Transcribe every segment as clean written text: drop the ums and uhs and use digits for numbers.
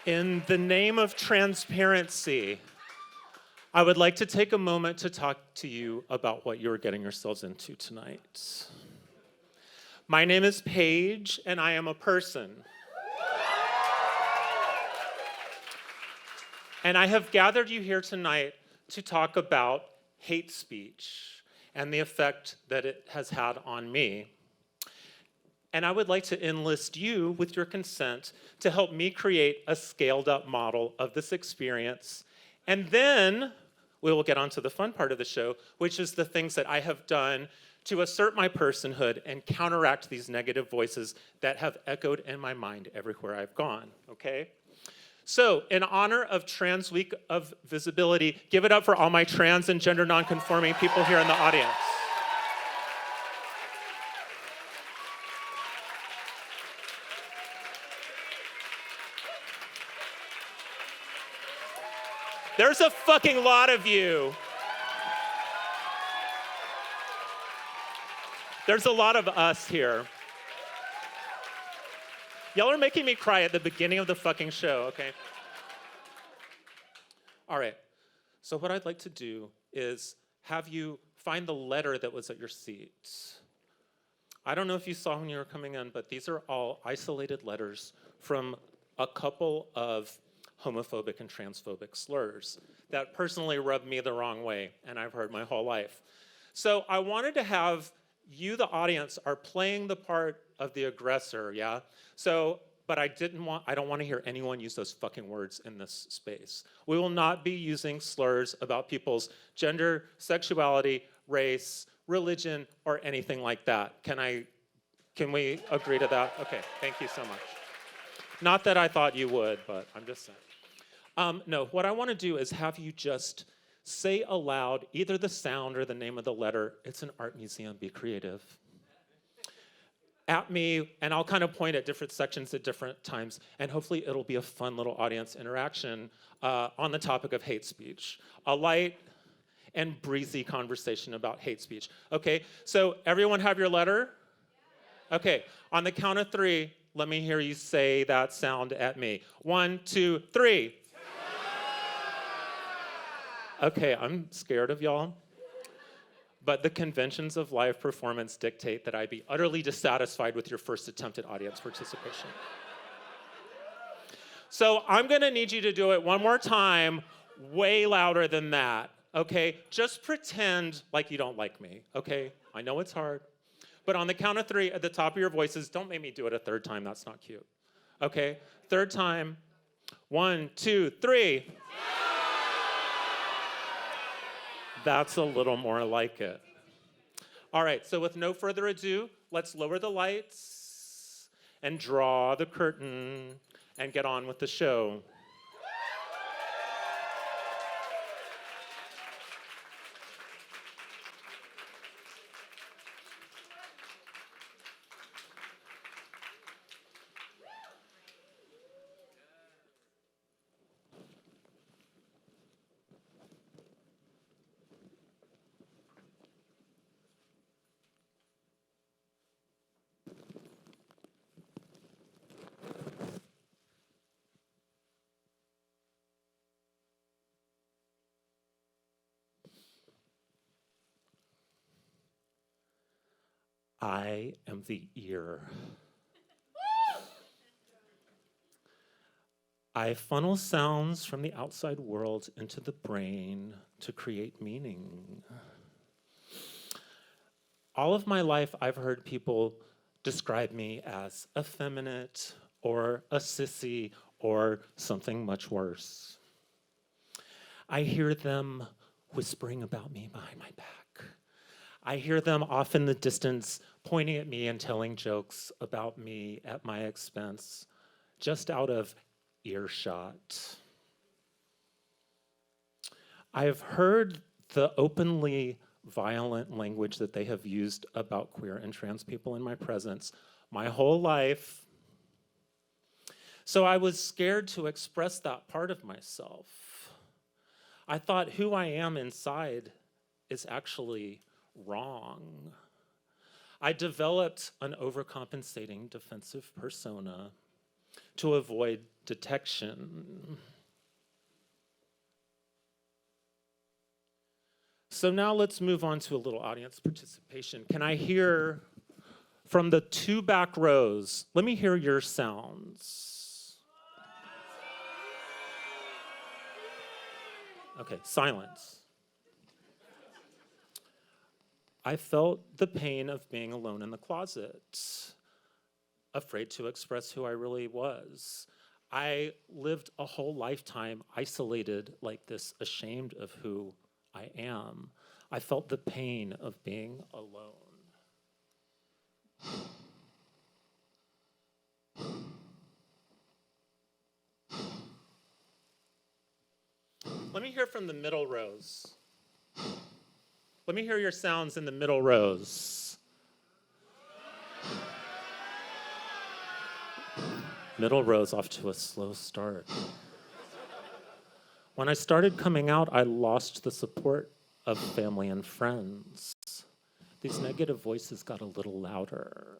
In the name of transparency, I would like to take a moment to talk to you about what you're getting yourselves into tonight. My name is Paige, and I am a person. And I have gathered you here tonight to talk about hate speech and the effect that it has had on me. And I would like to enlist you, with your consent, to help me create a scaled-up model of this experience. And then we will get on to the fun part of the show, which is the things that I have done to assert my personhood and counteract these negative voices that have echoed in my mind everywhere I've gone, okay? So, in honor of Trans Week of Visibility, give it up for all my trans and gender nonconforming people here in the audience. There's a fucking lot of you. There's a lot of us here. Y'all are making me cry at the beginning of the fucking show, okay? All right, so what I'd like to do is have you find the letter that was at your seat. I don't know if you saw when you were coming in, but these are all isolated letters from a couple of homophobic and transphobic slurs that personally rubbed me the wrong way, and I've heard my whole life. So I wanted to have you, the audience, are playing the part of the aggressor, yeah? So, but I don't want to hear anyone use those fucking words in this space. We will not be using slurs about people's gender, sexuality, race, religion, or anything like that. Can we agree to that? Okay, thank you so much. Not that I thought you would, but I'm just saying. No, what I want to do is have you just say aloud either the sound or the name of the letter. It's an art museum, be creative. At me, and I'll kind of point at different sections at different times, and hopefully it'll be a fun little audience interaction on the topic of hate speech. A light and breezy conversation about hate speech. Okay, so everyone have your letter? Okay, on the count of 3, let me hear you say that sound at me. 1, 2, 3. Okay, I'm scared of y'all. But the conventions of live performance dictate that I be utterly dissatisfied with your first attempt at audience participation. So I'm gonna need you to do it one more time, way louder than that, okay? Just pretend like you don't like me, okay? I know it's hard. But on the count of 3, at the top of your voices, don't make me do it a third time, that's not cute. Okay, third time. 1, 2, 3. That's a little more like it. All right, so with no further ado, let's lower the lights and draw the curtain and get on with the show. I am the ear. I funnel sounds from the outside world into the brain to create meaning. All of my life, I've heard people describe me as effeminate or a sissy or something much worse. I hear them whispering about me behind my back. I hear them off in the distance pointing at me and telling jokes about me at my expense, just out of earshot. I've heard the openly violent language that they have used about queer and trans people in my presence my whole life. So I was scared to express that part of myself. I thought who I am inside is actually wrong. I developed an overcompensating defensive persona. to avoid detection. So now let's move on to a little audience participation. Can I hear from the 2 back rows? Let me hear your sounds. Okay, silence. I felt the pain of being alone in the closet, afraid to express who I really was. I lived a whole lifetime isolated like this, ashamed of who I am. I felt the pain of being alone. Let me hear from the middle rows. Let me hear your sounds in the middle rows. Middle rows off to a slow start. When I started coming out, I lost the support of family and friends. These negative voices got a little louder.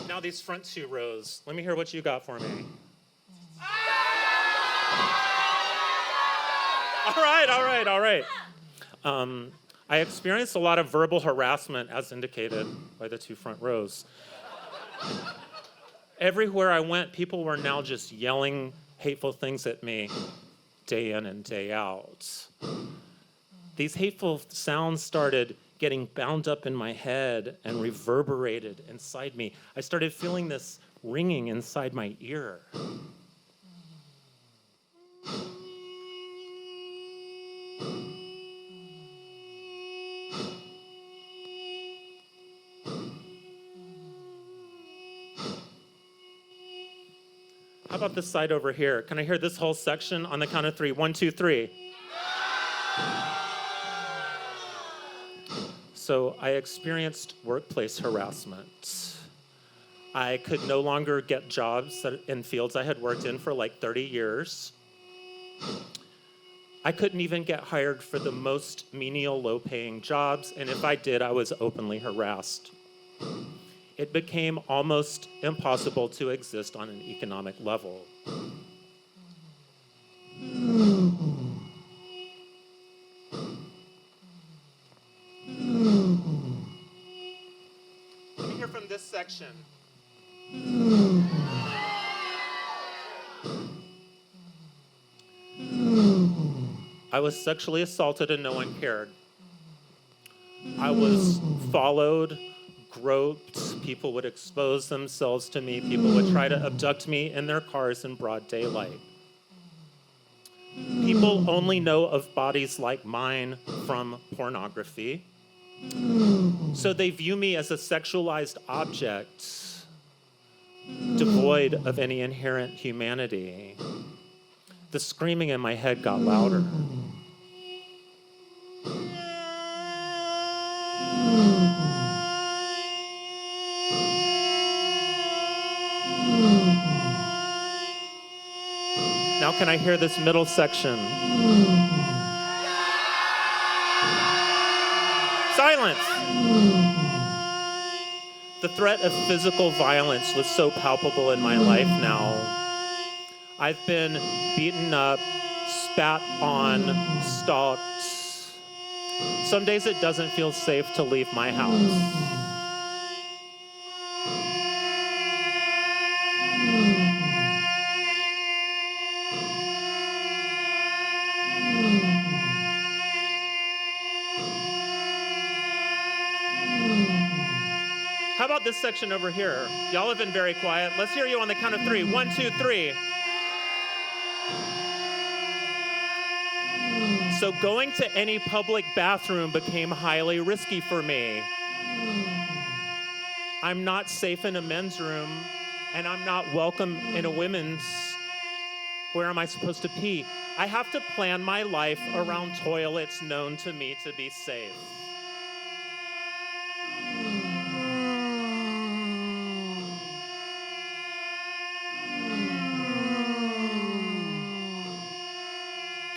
Now these front 2 rows, let me hear what you got for me. All right. I experienced a lot of verbal harassment as indicated by the 2 front rows. Everywhere I went, people were now just yelling hateful things at me day in and day out. These hateful sounds started getting bound up in my head and reverberated inside me. I started feeling this ringing inside my ear. How about this side over here? Can I hear this whole section on the count of 3? 1, 2, 3. So I experienced workplace harassment. I could no longer get jobs in fields I had worked in for like 30 years. I couldn't even get hired for the most menial, low-paying jobs, and if I did, I was openly harassed. It became almost impossible to exist on an economic level. Let me hear from this section. I was sexually assaulted and no one cared. I was followed, groped. People would expose themselves to me. People would try to abduct me in their cars in broad daylight. People only know of bodies like mine from pornography. So they view me as a sexualized object, devoid of any inherent humanity. The screaming in my head got louder. Now can I hear this middle section? Silence! The threat of physical violence was so palpable in my life now. I've been beaten up, spat on, stalked. Some days it doesn't feel safe to leave my house. How about this section over here? Y'all have been very quiet. Let's hear you on the count of 3. 1, 2, 3. So going to any public bathroom became highly risky for me. I'm not safe in a men's room, and I'm not welcome in a women's. Where am I supposed to pee? I have to plan my life around toilets known to me to be safe.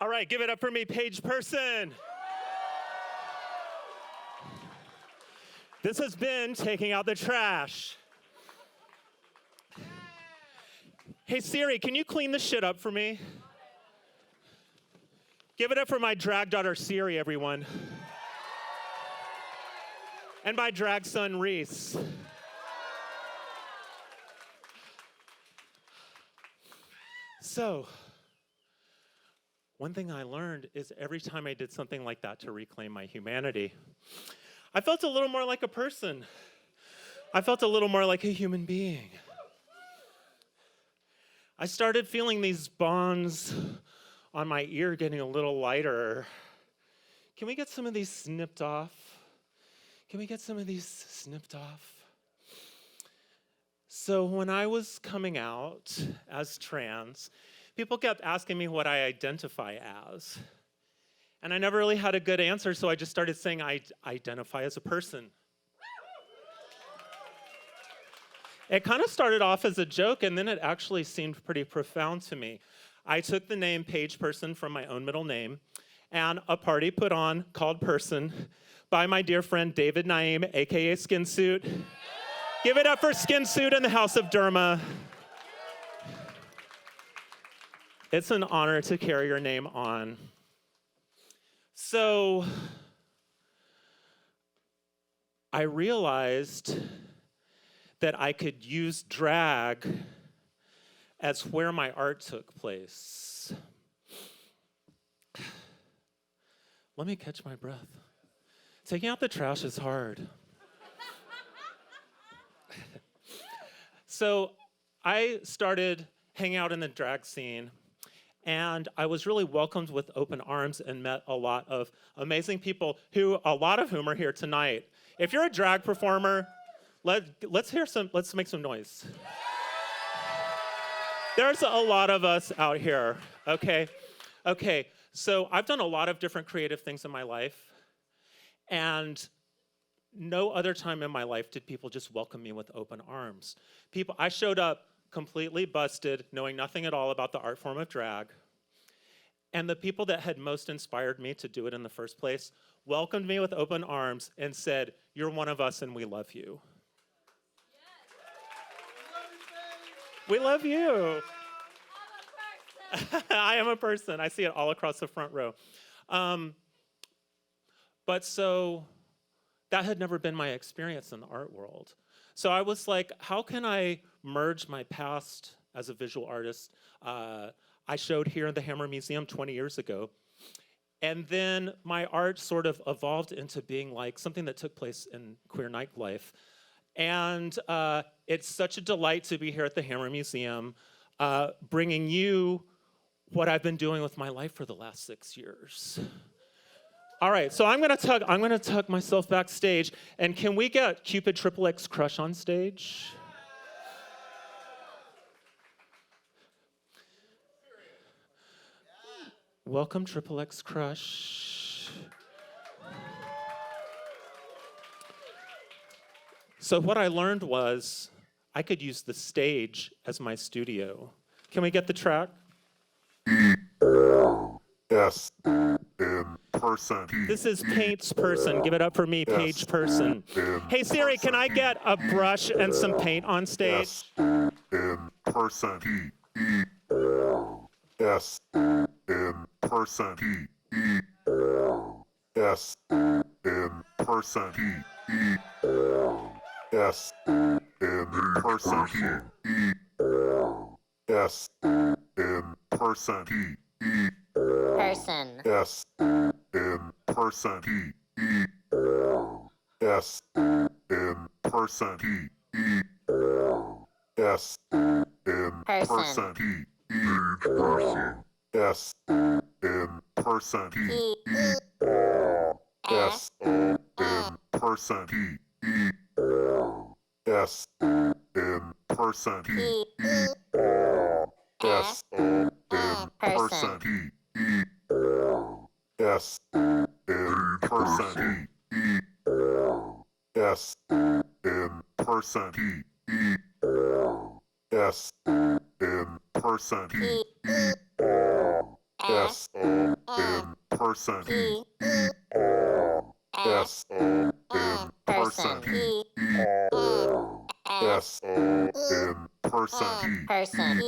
All right, give it up for me, page person. This has been Taking Out the Trash. Hey Siri, can you clean this shit up for me? Give it up for my drag daughter Siri, everyone. And my drag son Reese. So, one thing I learned is every time I did something like that to reclaim my humanity, I felt a little more like a person. I felt a little more like a human being. I started feeling these bonds on my ear getting a little lighter. Can we get some of these snipped off? Can we get some of these snipped off? So when I was coming out as trans, people kept asking me what I identify as. And I never really had a good answer, so I just started saying I identify as a person. It kind of started off as a joke, and then it actually seemed pretty profound to me. I took the name Page Person from my own middle name, and a party put on called Person by my dear friend David Naim, aka Skin Suit. Give it up for Skin Suit in the House of Derma. It's an honor to carry your name on. So, I realized that I could use drag as where my art took place. Let me catch my breath. Taking out the trash is hard. So I started hanging out in the drag scene, and I was really welcomed with open arms and met a lot of amazing people who, a lot of whom are here tonight. If you're a drag performer, let's make some noise. There's a lot of us out here, okay? Okay, so I've done a lot of different creative things in my life, and no other time in my life did people just welcome me with open arms. I showed up completely busted, knowing nothing at all about the art form of drag, and the people that had most inspired me to do it in the first place welcomed me with open arms and said, "You're one of us and we love you." We love you. I am a person. I see it all across the front row. But so that had never been my experience in the art world. So I was like, how can I merge my past as a visual artist? I showed here in the Hammer Museum 20 years ago. And then my art sort of evolved into being like something that took place in queer nightlife. And it's such a delight to be here at the Hammer Museum, bringing you what I've been doing with my life for the last 6 years. All right, so I'm gonna tuck myself backstage, and can we get Cupid XXX Crush on stage? Welcome, XXX Crush. So what I learned was I could use the stage as my studio. Can we get the track? S in person. This is Paint's Person. Give it up for me, Page Person. Hey Siri, can I get a brush and some paint on stage? In person. S in person. S in person. S in person. S in person. Person. S in person. S in person. S in person. S in person. S in person. S in person. S in person. S in person. S in person. S in person. S person. P S-O-N person. P-S-O-N person. person.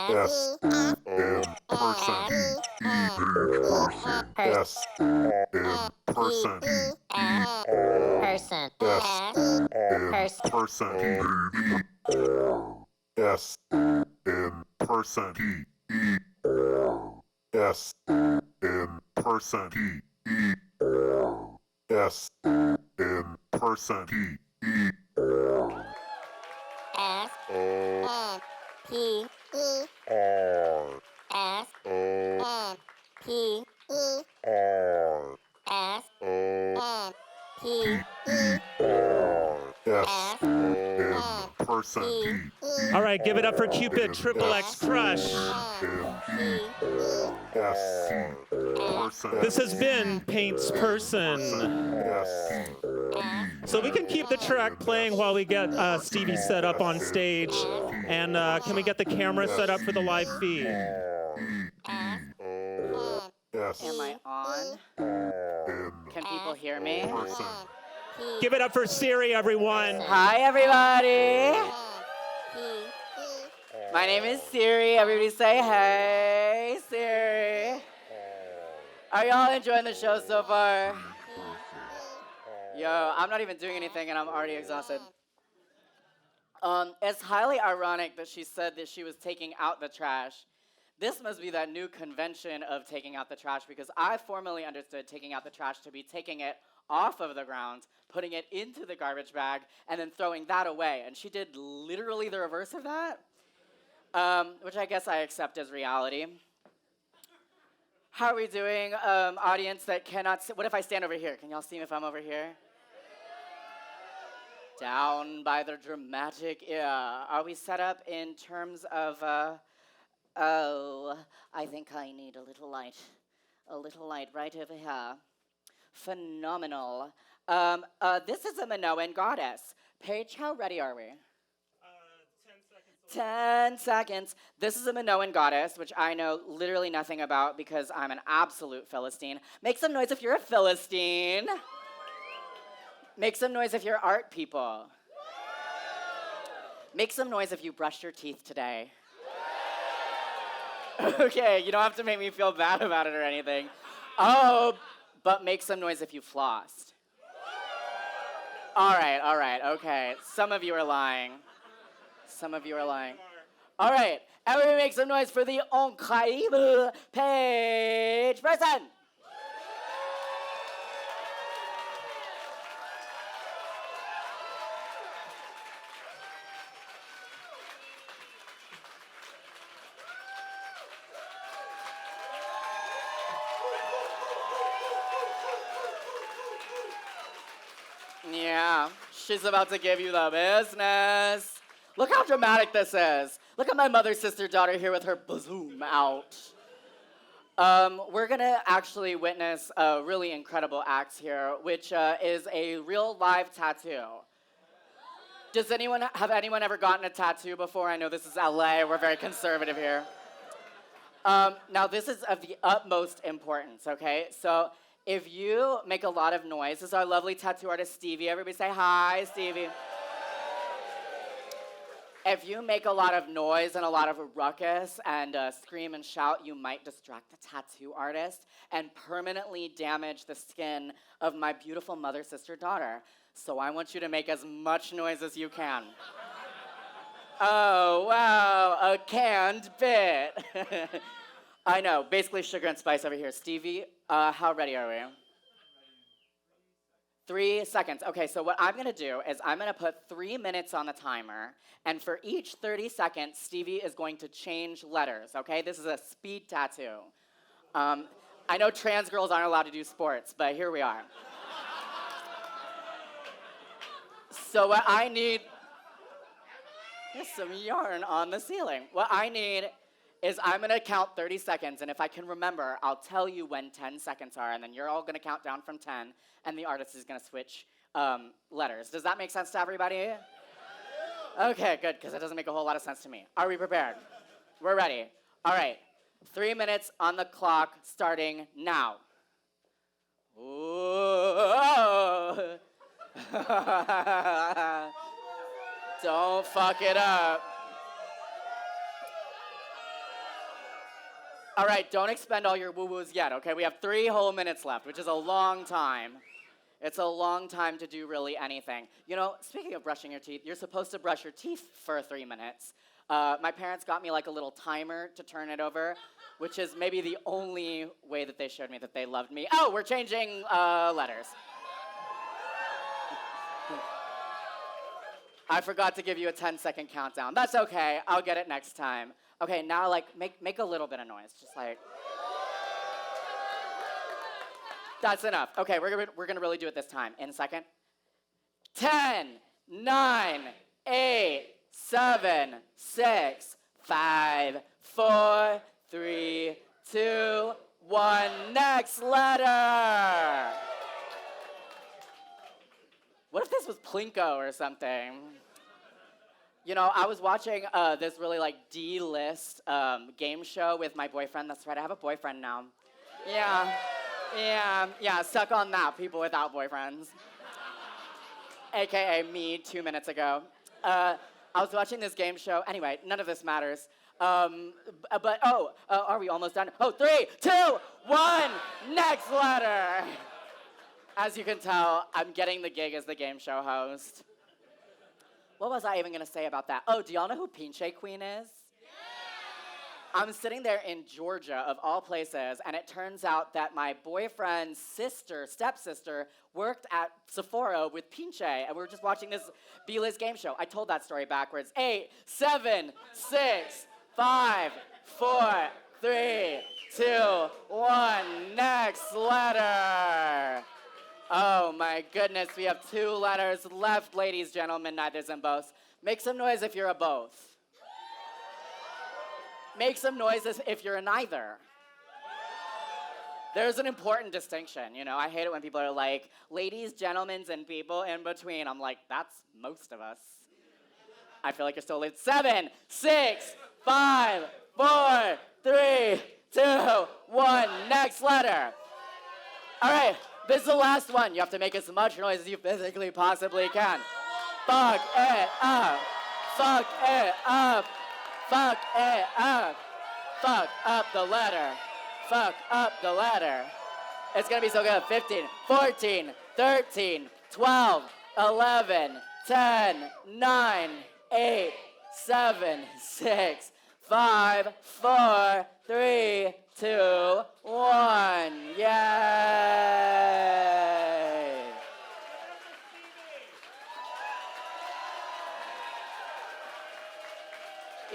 S-O-N person. S-O-N person. Person. S-O-N person. S-O-N person. S-O-N person. S-O-N person. S O P R S O P R S O P S-O-N person. All right, give it up for Cupid, Triple X Crush. S person. This has been Paint's Person. S So we can keep the track playing while we get Stevie set up on stage. And can we get the camera set up for the live feed? S Am I on? N Can people hear me? person. Give it up for Siri, everyone. Hi, everybody. My name is Siri. Everybody say hey, Siri. Are y'all enjoying the show so far? Yo, I'm not even doing anything and I'm already exhausted. It's highly ironic that she said that she was taking out the trash. This must be that new convention of taking out the trash because I formerly understood taking out the trash to be taking it off of the ground, putting it into the garbage bag, and then throwing that away. And she did literally the reverse of that, which I guess I accept as reality. How are we doing, audience that cannot see? What if I stand over here? Can y'all see me if I'm over here? Down by the dramatic ear. Are we set up in terms of, oh, I think I need a little light right over here. Phenomenal. This is a Minoan goddess. Paige, how ready are we? 10 seconds. This is a Minoan goddess, which I know literally nothing about because I'm an absolute Philistine. Make some noise if you're a Philistine. Make some noise if you're art people. Make some noise if you brushed your teeth today. Okay, you don't have to make me feel bad about it or anything. Oh, but make some noise if you flossed. All right, okay. Some of you are lying. All right, everybody make some noise for the incredible Paige person. Yeah, she's about to give you the business. Look how dramatic this is. Look at my mother, sister, daughter here with her bazoom out. We're gonna actually witness a really incredible act here, which is a real live tattoo. Does anyone ever gotten a tattoo before? I know this is LA, we're very conservative here. Now this is of the utmost importance, okay? So if you make a lot of noise, this is our lovely tattoo artist, Stevie. Everybody say hi, Stevie. If you make a lot of noise and a lot of a ruckus and scream and shout, you might distract the tattoo artist and permanently damage the skin of my beautiful mother, sister, daughter. So I want you to make as much noise as you can. Oh, wow, a canned bit. I know, basically sugar and spice over here. Stevie, how ready are we? 3 seconds. Okay, so what I'm gonna do is I'm gonna put 3 minutes on the timer, and for each 30 seconds, Stevie is going to change letters, okay? This is a speed tattoo. I know trans girls aren't allowed to do sports, but here we are. So what I need, there's some yarn on the ceiling. What I need is I'm gonna count 30 seconds, and if I can remember, I'll tell you when 10 seconds are, and then you're all gonna count down from 10, and the artist is gonna switch letters. Does that make sense to everybody? Okay, good, because it doesn't make a whole lot of sense to me. Are we prepared? We're ready. All right, 3 minutes on the clock starting now. Ooh. Don't fuck it up. All right, don't expend all your woo-woos yet, okay? We have 3 whole minutes left, which is a long time. It's a long time to do really anything. You know, speaking of brushing your teeth, you're supposed to brush your teeth for 3 minutes. My parents got me like a little timer to turn it over, which is maybe the only way that they showed me that they loved me. Oh, we're changing letters. I forgot to give you a 10-second countdown. That's okay, I'll get it next time. Okay, now like make a little bit of noise, just like. That's enough. Okay, we're gonna really do it this time. In a second. 10, 9, 8, 7, 6, 5, 4, 3, 2, 1. Next letter. What if this was Plinko or something? You know, I was watching this really like D-list game show with my boyfriend. That's right, I have a boyfriend now. Yeah, suck on that, people without boyfriends. AKA me 2 minutes ago. I was watching this game show. Anyway, none of this matters. Are we almost done? Oh, 3, 2, 1, next letter. As you can tell, I'm getting the gig as the game show host. What was I even gonna say about that? Oh, do y'all know who Pinche Queen is? I'm sitting there in Georgia, of all places, and it turns out that my boyfriend's stepsister, worked at Sephora with Pinche, and we were just watching this B-list game show. I told that story backwards. 8, 7, 6, 5, 4, 3, 2, 1. Next letter. Oh my goodness, we have 2 letters left, ladies, gentlemen, neithers and boths. Make some noise if you're a both. Make some noises if you're a neither. There's an important distinction, you know. I hate it when people are like, ladies, gentlemen, and people in between. I'm like, that's most of us. I feel like you're still late. 7, 6, 5, 4, 3, 2, 1. Next letter. All right, this is the last one. You have to make as much noise as you physically possibly can. Fuck it up. Fuck it up. Fuck it up. Fuck up the letter. Fuck up the letter. It's gonna be so good. 15, 14, 13, 12, 11, 10, 9, 8, 7, 6, 5, 4, 3, 2, 1. Yay!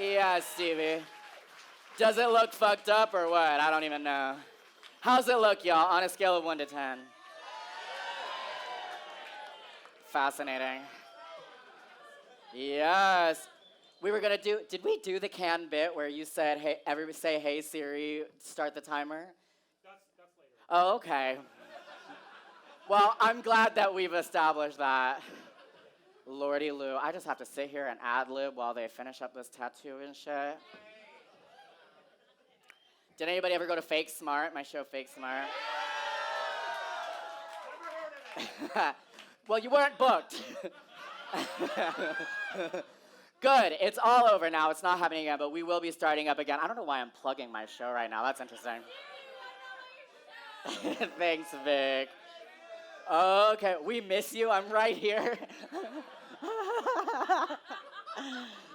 Yeah, Stevie. Does it look fucked up or what? I don't even know. How's it look, y'all, on a scale of 1 to 10? Fascinating. Yes. We were gonna did we do the canned bit where you said, hey, everybody say, hey Siri, start the timer? That's later. Oh, okay. Well, I'm glad that we've established that. Lordy Lou, I just have to sit here and ad-lib while they finish up this tattoo and shit. Did anybody ever go to Fake Smart, my show Fake Smart? Never heard of it. Well, you weren't booked. Good, it's all over now. It's not happening again, but we will be starting up again. I don't know why I'm plugging my show right now. That's interesting. Thanks, Vic. Okay, we miss you. I'm right here.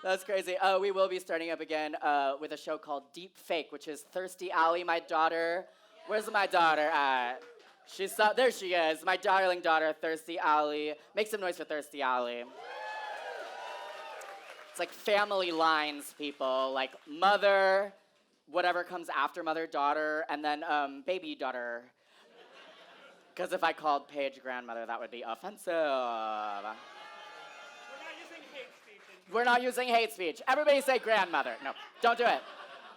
That's crazy. We will be starting up again with a show called Deep Fake, which is Thirsty Alley, my daughter. Where's my daughter at? There she is, my darling daughter, Thirsty Alley. Make some noise for Thirsty Alley. It's like family lines, people, like mother, whatever comes after mother, daughter, and then baby daughter. Because if I called Paige grandmother, that would be offensive. We're not using hate speech. Everybody say grandmother. No, don't do it.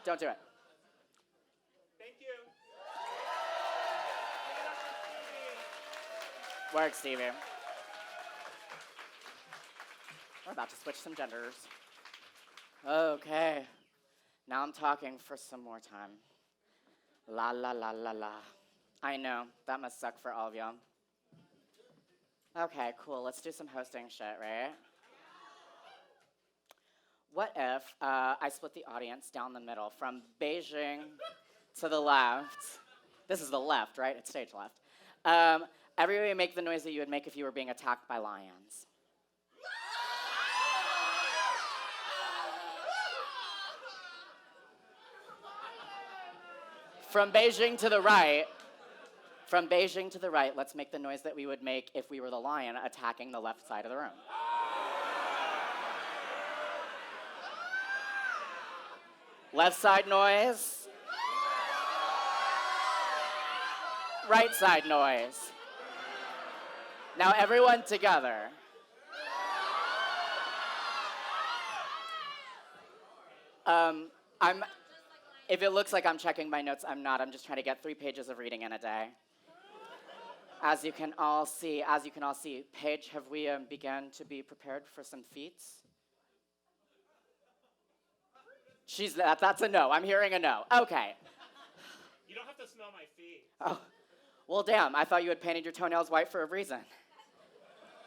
Don't do it. Thank you. Work, Stevie. We're about to switch some genders. Okay. Now I'm talking for some more time. La la la la la. I know, that must suck for all of y'all. Okay, cool, let's do some hosting shit, right? What if I split the audience down the middle from Beijing to the left? This is the left, right? It's stage left. Everybody make the noise that you would make if you were being attacked by lions. From Beijing to the right, let's make the noise that we would make if we were the lion attacking the left side of the room. Left side noise. Right side noise. Now everyone together. If it looks like I'm checking my notes, I'm not. I'm just trying to get 3 pages of reading in a day. As you can all see, Paige, have we begun to be prepared for some feats? That's a no. I'm hearing a no. Okay. You don't have to smell my feet. Oh, well, damn. I thought you had painted your toenails white for a reason.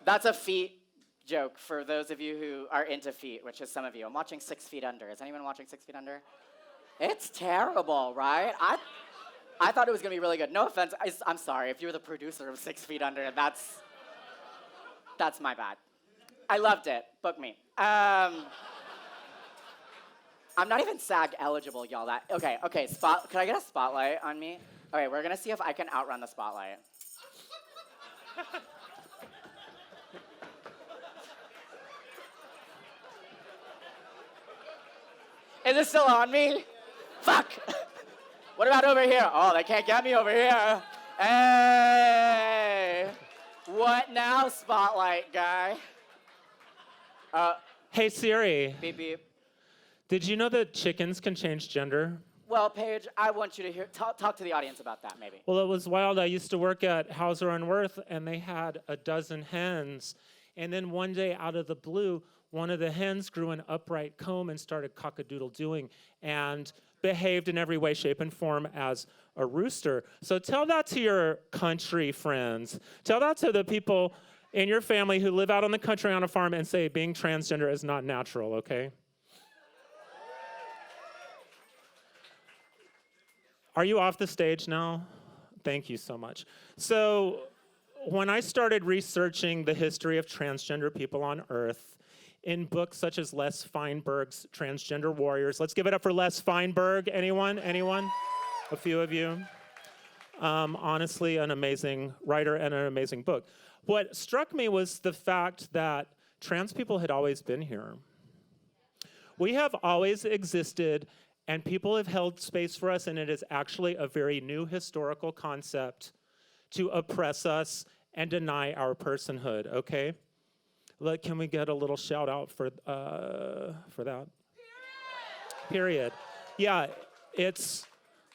That's a feet joke for those of you who are into feet, which is some of you. I'm watching 6 Feet Under. Is anyone watching 6 Feet Under? It's terrible, right? I thought it was gonna be really good. No offense. I'm sorry if you were the producer of 6 Feet Under. That's my bad. I loved it. Book me. I'm not even SAG eligible, y'all. Okay. Can I get a spotlight on me? Okay, we're gonna see if I can outrun the spotlight. Is it still on me? Fuck! What about over here? Oh, they can't get me over here. Hey! What now, spotlight guy? Hey Siri, Beep beep. did you know that chickens can change gender? Well, Paige, I want you to talk to the audience about that, maybe. Well, it was wild. I used to work at Hauser and Wirth, and they had a dozen hens. And then one day, out of the blue, one of the hens grew an upright comb and started cock-a-doodle-doing and behaved in every way, shape, and form as a rooster. So tell that to your country friends. Tell that to the people in your family who live out on the country on a farm and say being transgender is not natural, okay? Are you off the stage now? Thank you so much. So when I started researching the history of transgender people on Earth, in books such as Les Feinberg's Transgender Warriors. Let's give it up for Les Feinberg. Anyone? A few of you. Honestly, an amazing writer and an amazing book. What struck me was the fact that trans people had always been here. We have always existed, and people have held space for us, and it is actually a very new historical concept to oppress us and deny our personhood, okay? Can we get a little shout out for that? Period. Yeah, it's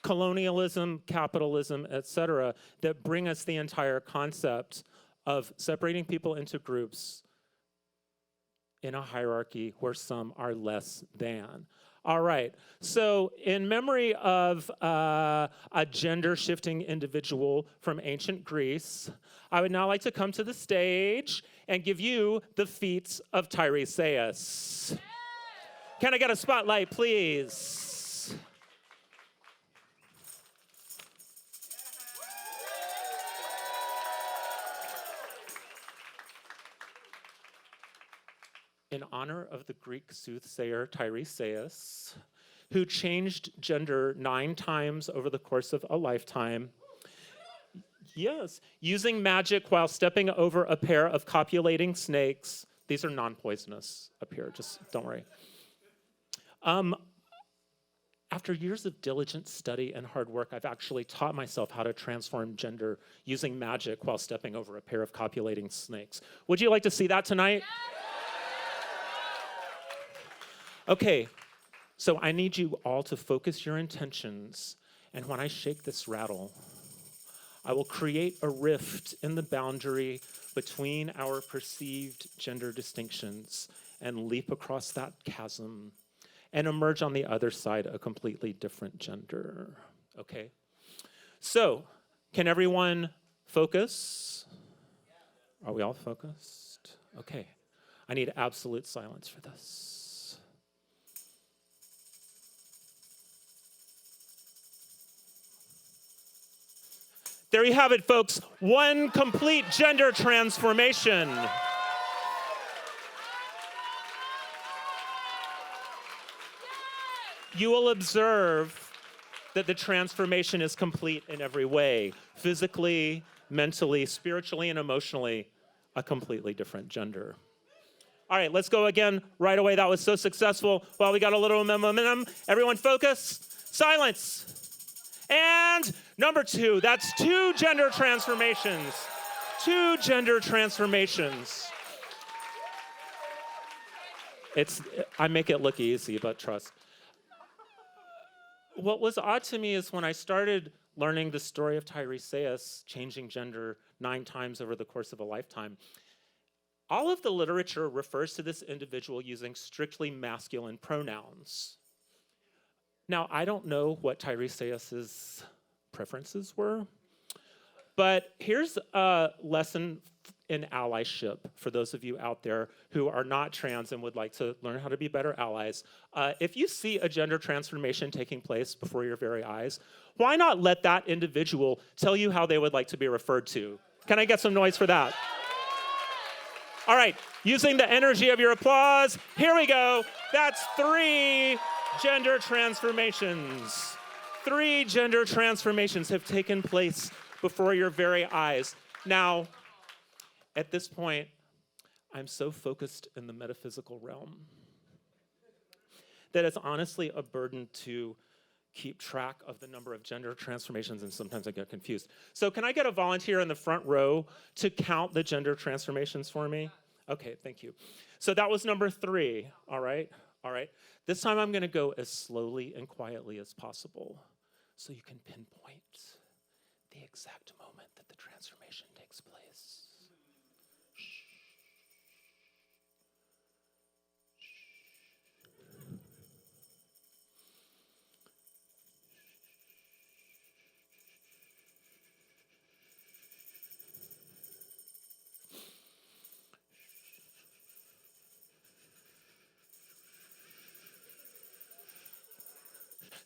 colonialism, capitalism, etc., that bring us the entire concept of separating people into groups in a hierarchy where some are less than. All right, so in memory of a gender-shifting individual from ancient Greece, I would now like to come to the stage and give you the feats of Tiresias. Can I get a spotlight, please? In honor of the Greek soothsayer Tiresias, who changed gender 9 times over the course of a lifetime, yes, using magic while stepping over a pair of copulating snakes. These are non-poisonous up here, just don't worry. After years of diligent study and hard work, I've actually taught myself how to transform gender using magic while stepping over a pair of copulating snakes. Would you like to see that tonight? Okay, so I need you all to focus your intentions, and when I shake this rattle, I will create a rift in the boundary between our perceived gender distinctions and leap across that chasm and emerge on the other side a completely different gender. Okay? So, can everyone focus? Are we all focused? Okay. I need absolute silence for this. There you have it, folks. One complete gender transformation. You will observe that the transformation is complete in every way. Physically, mentally, spiritually, and emotionally, a completely different gender. All right, let's go again right away. That was so successful. Well, we got a little momentum. Everyone focus. Silence. And number 2, that's 2 gender transformations. 2 gender transformations. I make it look easy, but trust. What was odd to me is when I started learning the story of Tiresias changing gender 9 times over the course of a lifetime, all of the literature refers to this individual using strictly masculine pronouns. Now, I don't know what Tiresias's preferences were, but here's a lesson in allyship for those of you out there who are not trans and would like to learn how to be better allies. If you see a gender transformation taking place before your very eyes, why not let that individual tell you how they would like to be referred to? Can I get some noise for that? All right, using the energy of your applause, here we go. That's 3 gender transformations. 3 gender transformations have taken place before your very eyes. Now, at this point, I'm so focused in the metaphysical realm that it's honestly a burden to keep track of the number of gender transformations, and sometimes I get confused. So can I get a volunteer in the front row to count the gender transformations for me? Okay, thank you. So that was number 3, all right? All right. This time I'm gonna go as slowly and quietly as possible so you can pinpoint the exact moment that the transformation takes place.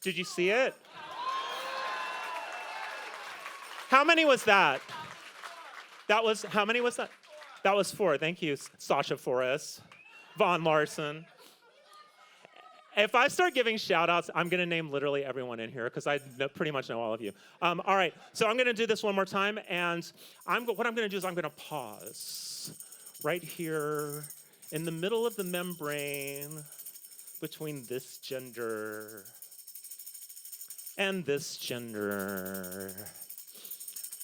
Did you see it? How many was that? How many was that? That was 4. Thank you, Sasha Forrest, Von Larson. If I start giving shout outs, I'm gonna name literally everyone in here because pretty much know all of you. All right, so I'm gonna do this one more time, and what I'm gonna do is I'm gonna pause right here in the middle of the membrane between this gender and this gender.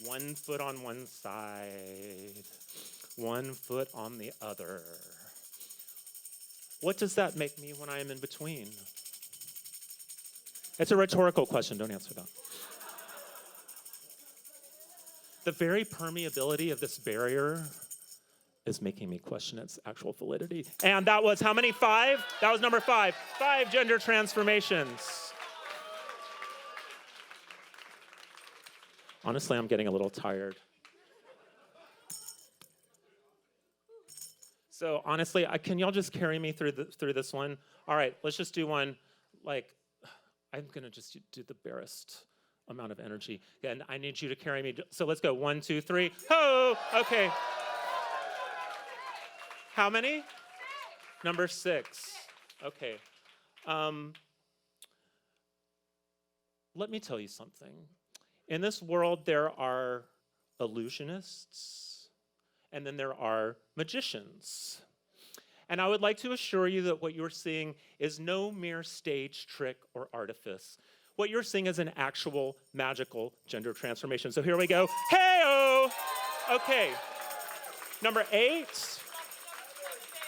1 foot on one side, 1 foot on the other. What does that make me when I am in between? It's a rhetorical question, don't answer that. The very permeability of this barrier is making me question its actual validity. And that was how many? 5? That was number 5. 5 gender transformations. Honestly, I'm getting a little tired. So honestly, can y'all just carry me through this one? All right, let's just do one. I'm gonna just do the barest amount of energy, and I need you to carry me. So let's go. 1, 2, 3. Ho! Okay. How many? Number 6. Okay. Let me tell you something. In this world, there are illusionists, and then there are magicians. And I would like to assure you that what you're seeing is no mere stage trick or artifice. What you're seeing is an actual magical gender transformation. So here we go. Hey-o! Okay. Number 8.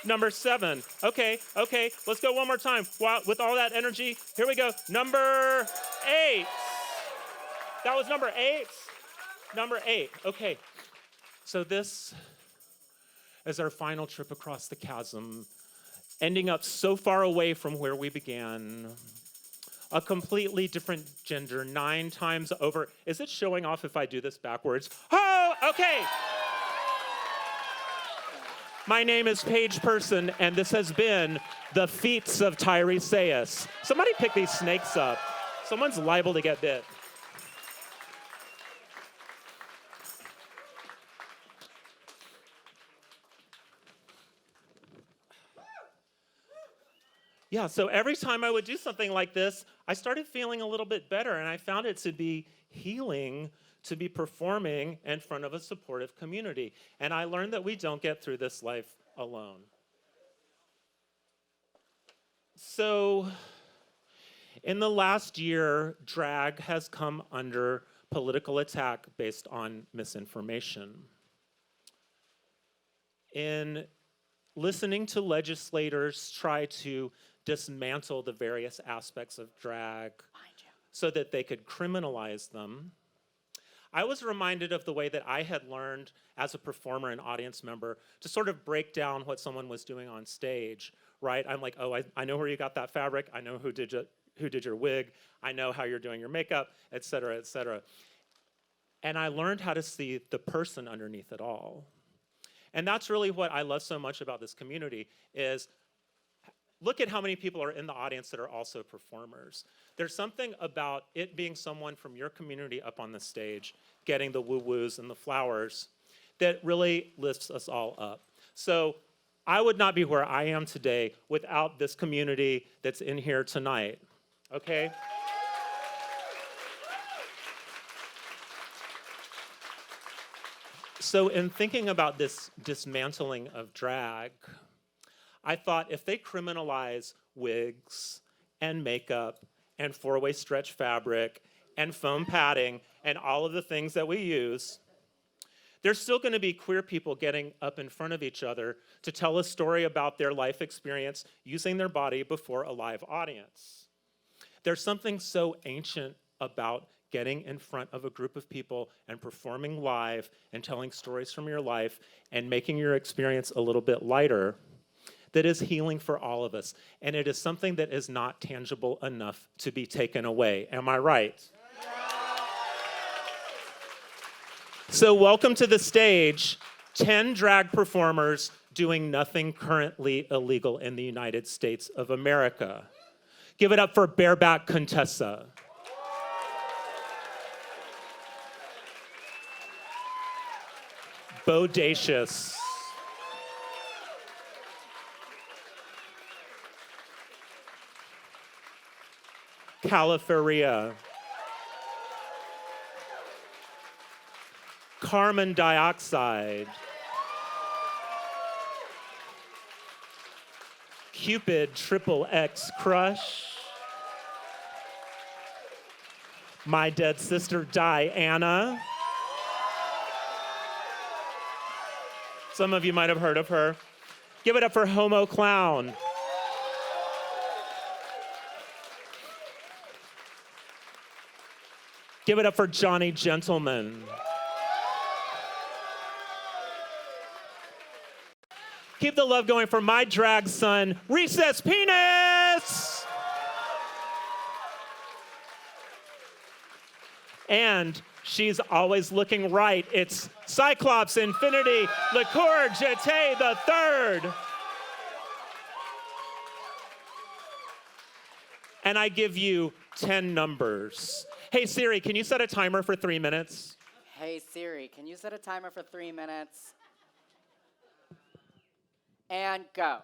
Number 7. Okay. Let's go one more time. Wow, with all that energy, here we go. Number 8. That was number 8? Number 8, okay. So this is our final trip across the chasm. ending up so far away from where we began. A completely different gender 9 times over. Is it showing off if I do this backwards? Oh, okay. My name is Paige Person, and this has been The Feats of Tiresias. Somebody pick these snakes up. Someone's liable to get bit. Yeah, so every time I would do something like this, I started feeling a little bit better, and I found it to be healing to be performing in front of a supportive community. And I learned that we don't get through this life alone. So, in the last year, drag has come under political attack based on misinformation. In listening to legislators try to dismantle the various aspects of drag so that they could criminalize them, I was reminded of the way that I had learned as a performer and audience member to sort of break down what someone was doing on stage, right? I'm like, oh, I know where you got that fabric. I know who did your wig. I know how you're doing your makeup, et cetera, et cetera. And I learned how to see the person underneath it all. And that's really what I love so much about this community is look at how many people are in the audience that are also performers. There's something about it being someone from your community up on the stage, getting the woo-woos and the flowers, that really lifts us all up. So I would not be where I am today without this community that's in here tonight, okay? So in thinking about this dismantling of drag, I thought if they criminalize wigs and makeup and 4-way stretch fabric and foam padding and all of the things that we use, there's still going to be queer people getting up in front of each other to tell a story about their life experience using their body before a live audience. There's something so ancient about getting in front of a group of people and performing live and telling stories from your life and making your experience a little bit lighter that is healing for all of us. And it is something that is not tangible enough to be taken away. Am I right? So welcome to the stage, 10 drag performers doing nothing currently illegal in the United States of America. Give it up for Bareback Contessa. Bodacious. Califeria. Carbon dioxide. Cupid triple X crush. My dead sister Diana. Some of you might have heard of her. Give it up for Homo Clown. Give it up for Johnny Gentleman. Keep the love going for my drag son, Recess Penis! And she's always looking right. It's Cyclops Infinity Liqueur Jete the Third. And I give you 10 numbers. Hey Siri, can you set a timer for 3 minutes? Hey Siri, can you set a timer for 3 minutes? And go.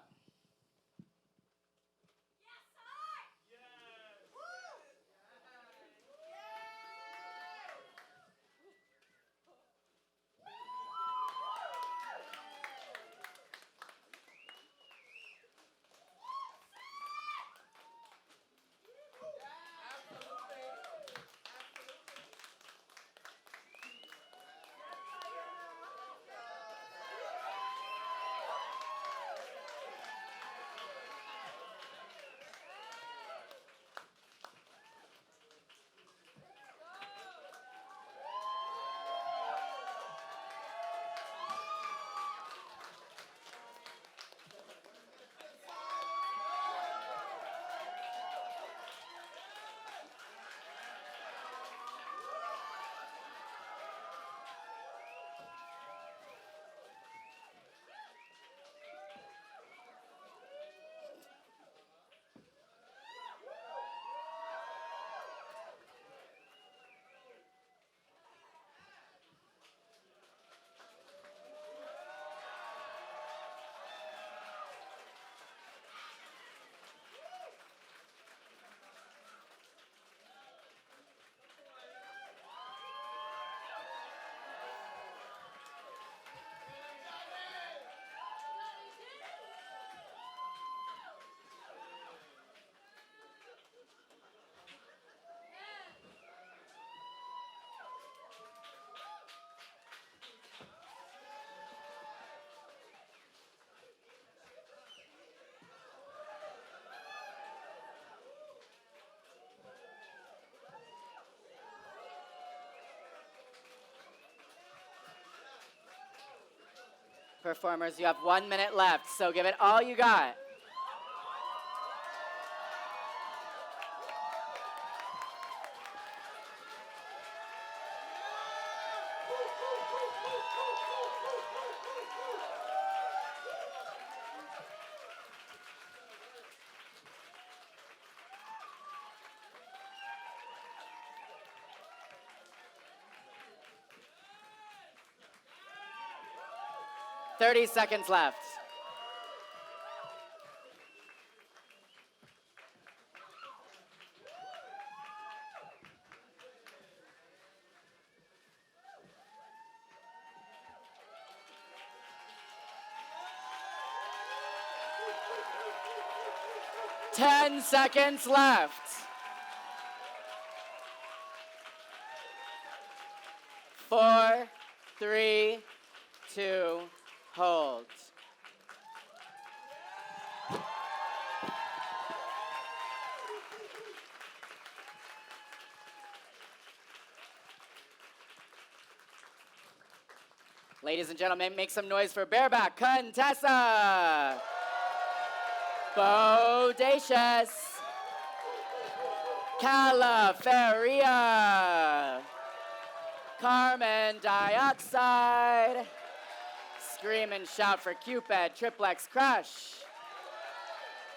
Performers, you have 1 minute left, so give it all you got. Thirty seconds left. Ten seconds left. 4, 3, 2, hold. Ladies and gentlemen, make some noise for Bareback Contessa. Bodacious. Calaferia. Carmen Dioxide. Scream and shout for Cupid, Triplex Crush.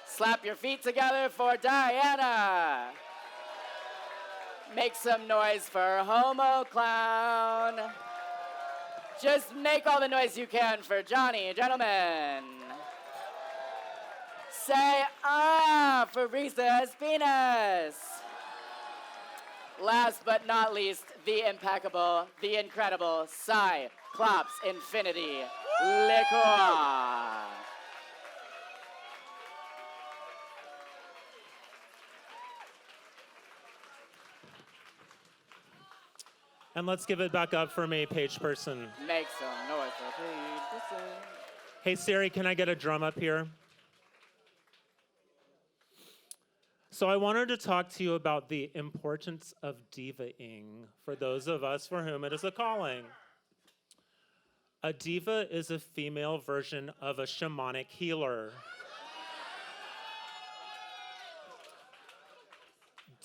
Slap your feet together for Diana. Make some noise for Homo Clown. Just make all the noise you can for Johnny, gentlemen. Say ah for Risa's penis. Last but not least, the impeccable, the incredible Cyclops Infinity Liquor. And let's give it back up for me, page person. Make some noise for Pete. Listen. Hey Siri, can I get a drum up here? So I wanted to talk to you about the importance of diva-ing for those of us for whom it is a calling. A diva is a female version of a shamanic healer.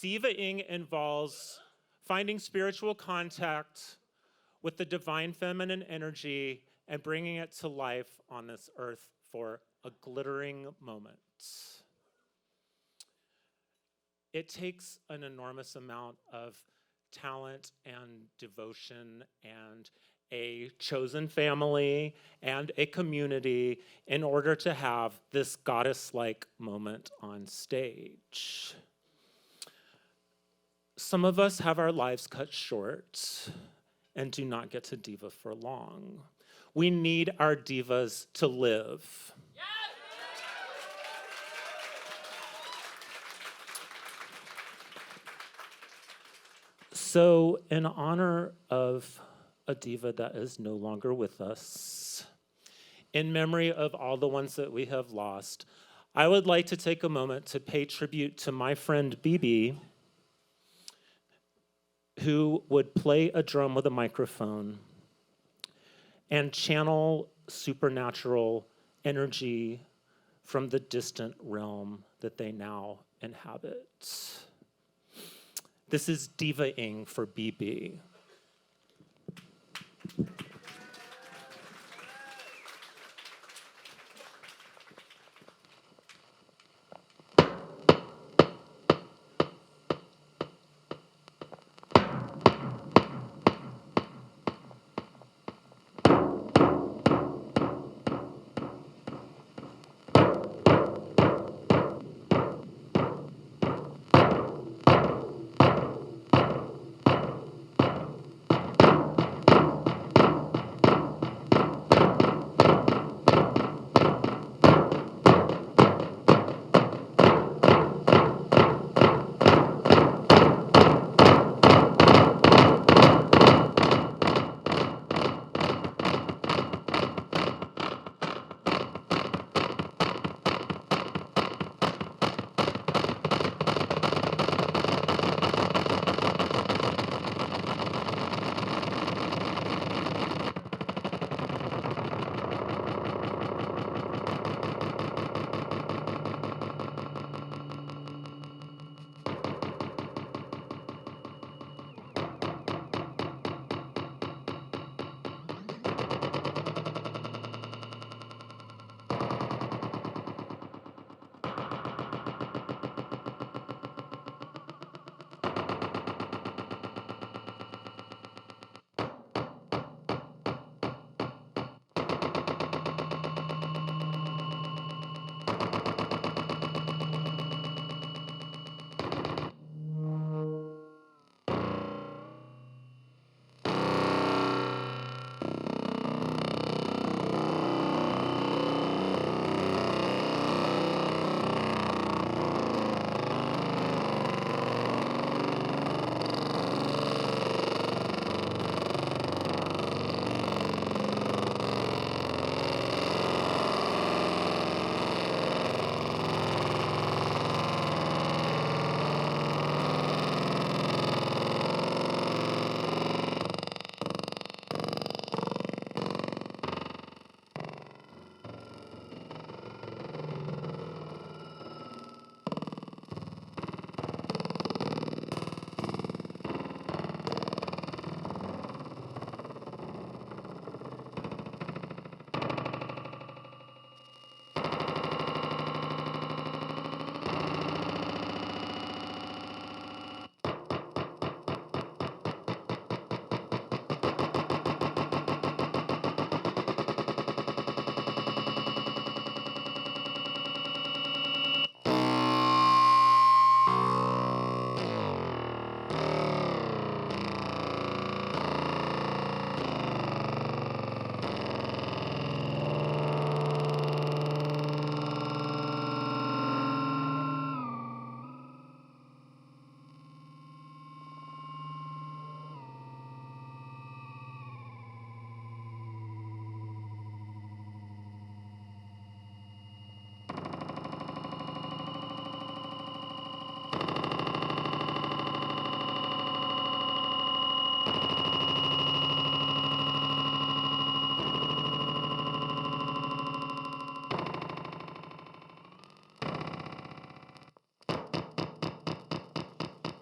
Diva-ing involves finding spiritual contact with the divine feminine energy and bringing it to life on this earth for a glittering moment. It takes an enormous amount of talent and devotion and a chosen family and a community in order to have this goddess-like moment on stage. Some of us have our lives cut short and do not get to diva for long. We need our divas to live. So, in honor of a diva that is no longer with us, in memory of all the ones that we have lost, I would like to take a moment to pay tribute to my friend Bibi, who would play a drum with a microphone and channel supernatural energy from the distant realm that they now inhabit. This is diva-ing for BB.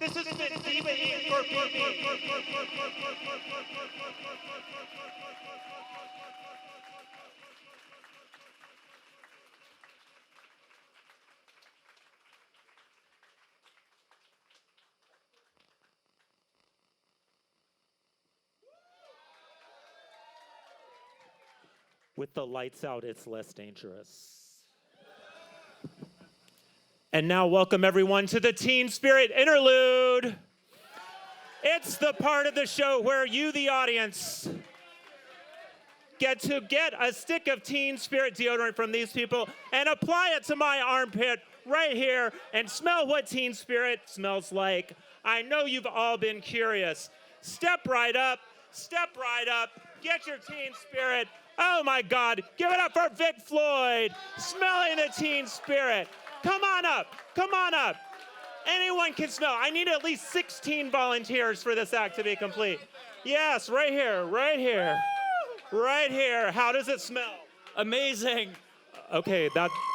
This has been Diva Inc. for BB. With the lights out, it's less dangerous. And now welcome everyone to the Teen Spirit Interlude. It's the part of the show where you, the audience, get to get a stick of Teen Spirit deodorant from these people and apply it to my armpit right here and smell what Teen Spirit smells like. I know you've all been curious. Step right up, get your Teen Spirit. Oh my God, give it up for Vic Floyd, smelling the Teen Spirit. Come on up. Anyone can smell. I need at least 16 volunteers for this act to be complete. Yes, right here. How does it smell? Amazing. Okay,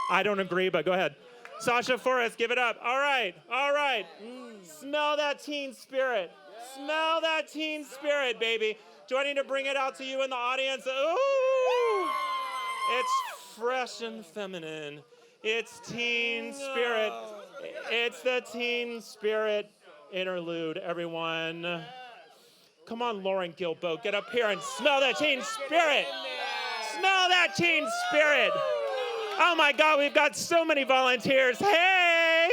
I don't agree, but go ahead. Sasha Forrest, give it up. All right. Smell that Teen Spirit. Smell that Teen Spirit, baby. Do I need to bring it out to you in the audience? Ooh! It's fresh and feminine. It's Teen Spirit. It's the Teen Spirit Interlude, everyone. Come on, Lauren Gilbo, get up here and smell that Teen Spirit. Smell that Teen Spirit. Oh my God, we've got so many volunteers. Hey,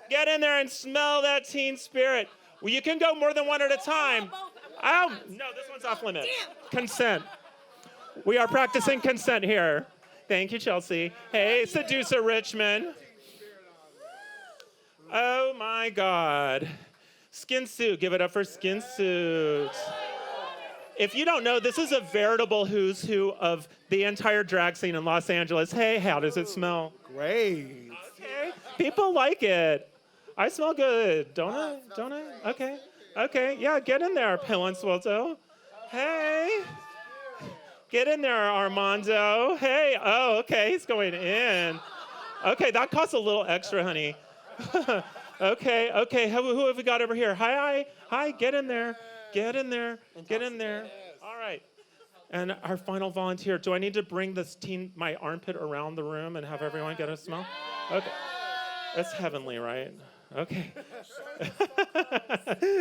get in there and smell that Teen Spirit. Well, you can go more than one at a time. Oh, no, this one's off limits. Consent. We are practicing consent here. Thank you, Chelsea. Hey, Seducer Richmond. Oh my God. Skin Suit, give it up for Skin Suit. If you don't know, this is a veritable who's who of the entire drag scene in Los Angeles. Hey, how does it smell? Great. Okay, people like it. I smell good, don't I? Okay, yeah, get in there, Pilanswelto. Hey. Get in there, Armando. Hey, oh, okay, he's going in. Okay, that costs a little extra, honey. Okay, who have we got over here? Hi, get in there. All right. And our final volunteer, do I need to bring my armpit around the room and have everyone get a smell? Okay. That's heavenly, right? Okay.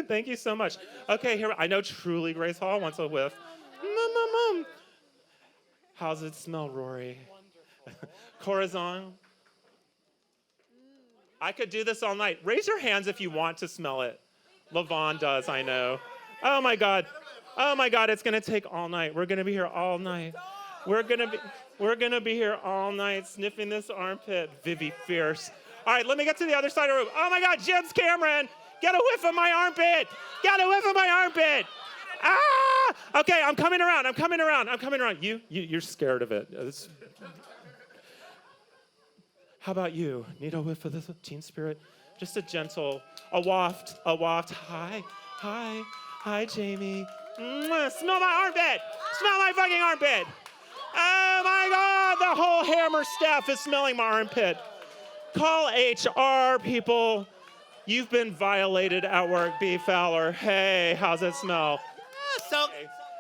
Thank you so much. Okay, here, I know truly Grace Hall wants a whiff. Mom. How's it smell, Rory? Corazon? I could do this all night. Raise your hands if you want to smell it. Lavon does, I know. Oh my God, it's gonna take all night. We're gonna be here all night. We're gonna be here all night sniffing this armpit. Vivi Fierce. All right, let me get to the other side of the room. Oh my God, Jens Cameron, get a whiff of my armpit. Ah! Okay, I'm coming around. You're scared of it. How about you? Need a whiff of this Teen Spirit? Just a gentle, a waft. Hi, Jamie. Mwah, smell my armpit. Smell my fucking armpit. Oh my God, the whole Hammer staff is smelling my armpit. Call HR, people. You've been violated at work, B. Fowler. Hey, how's it smell?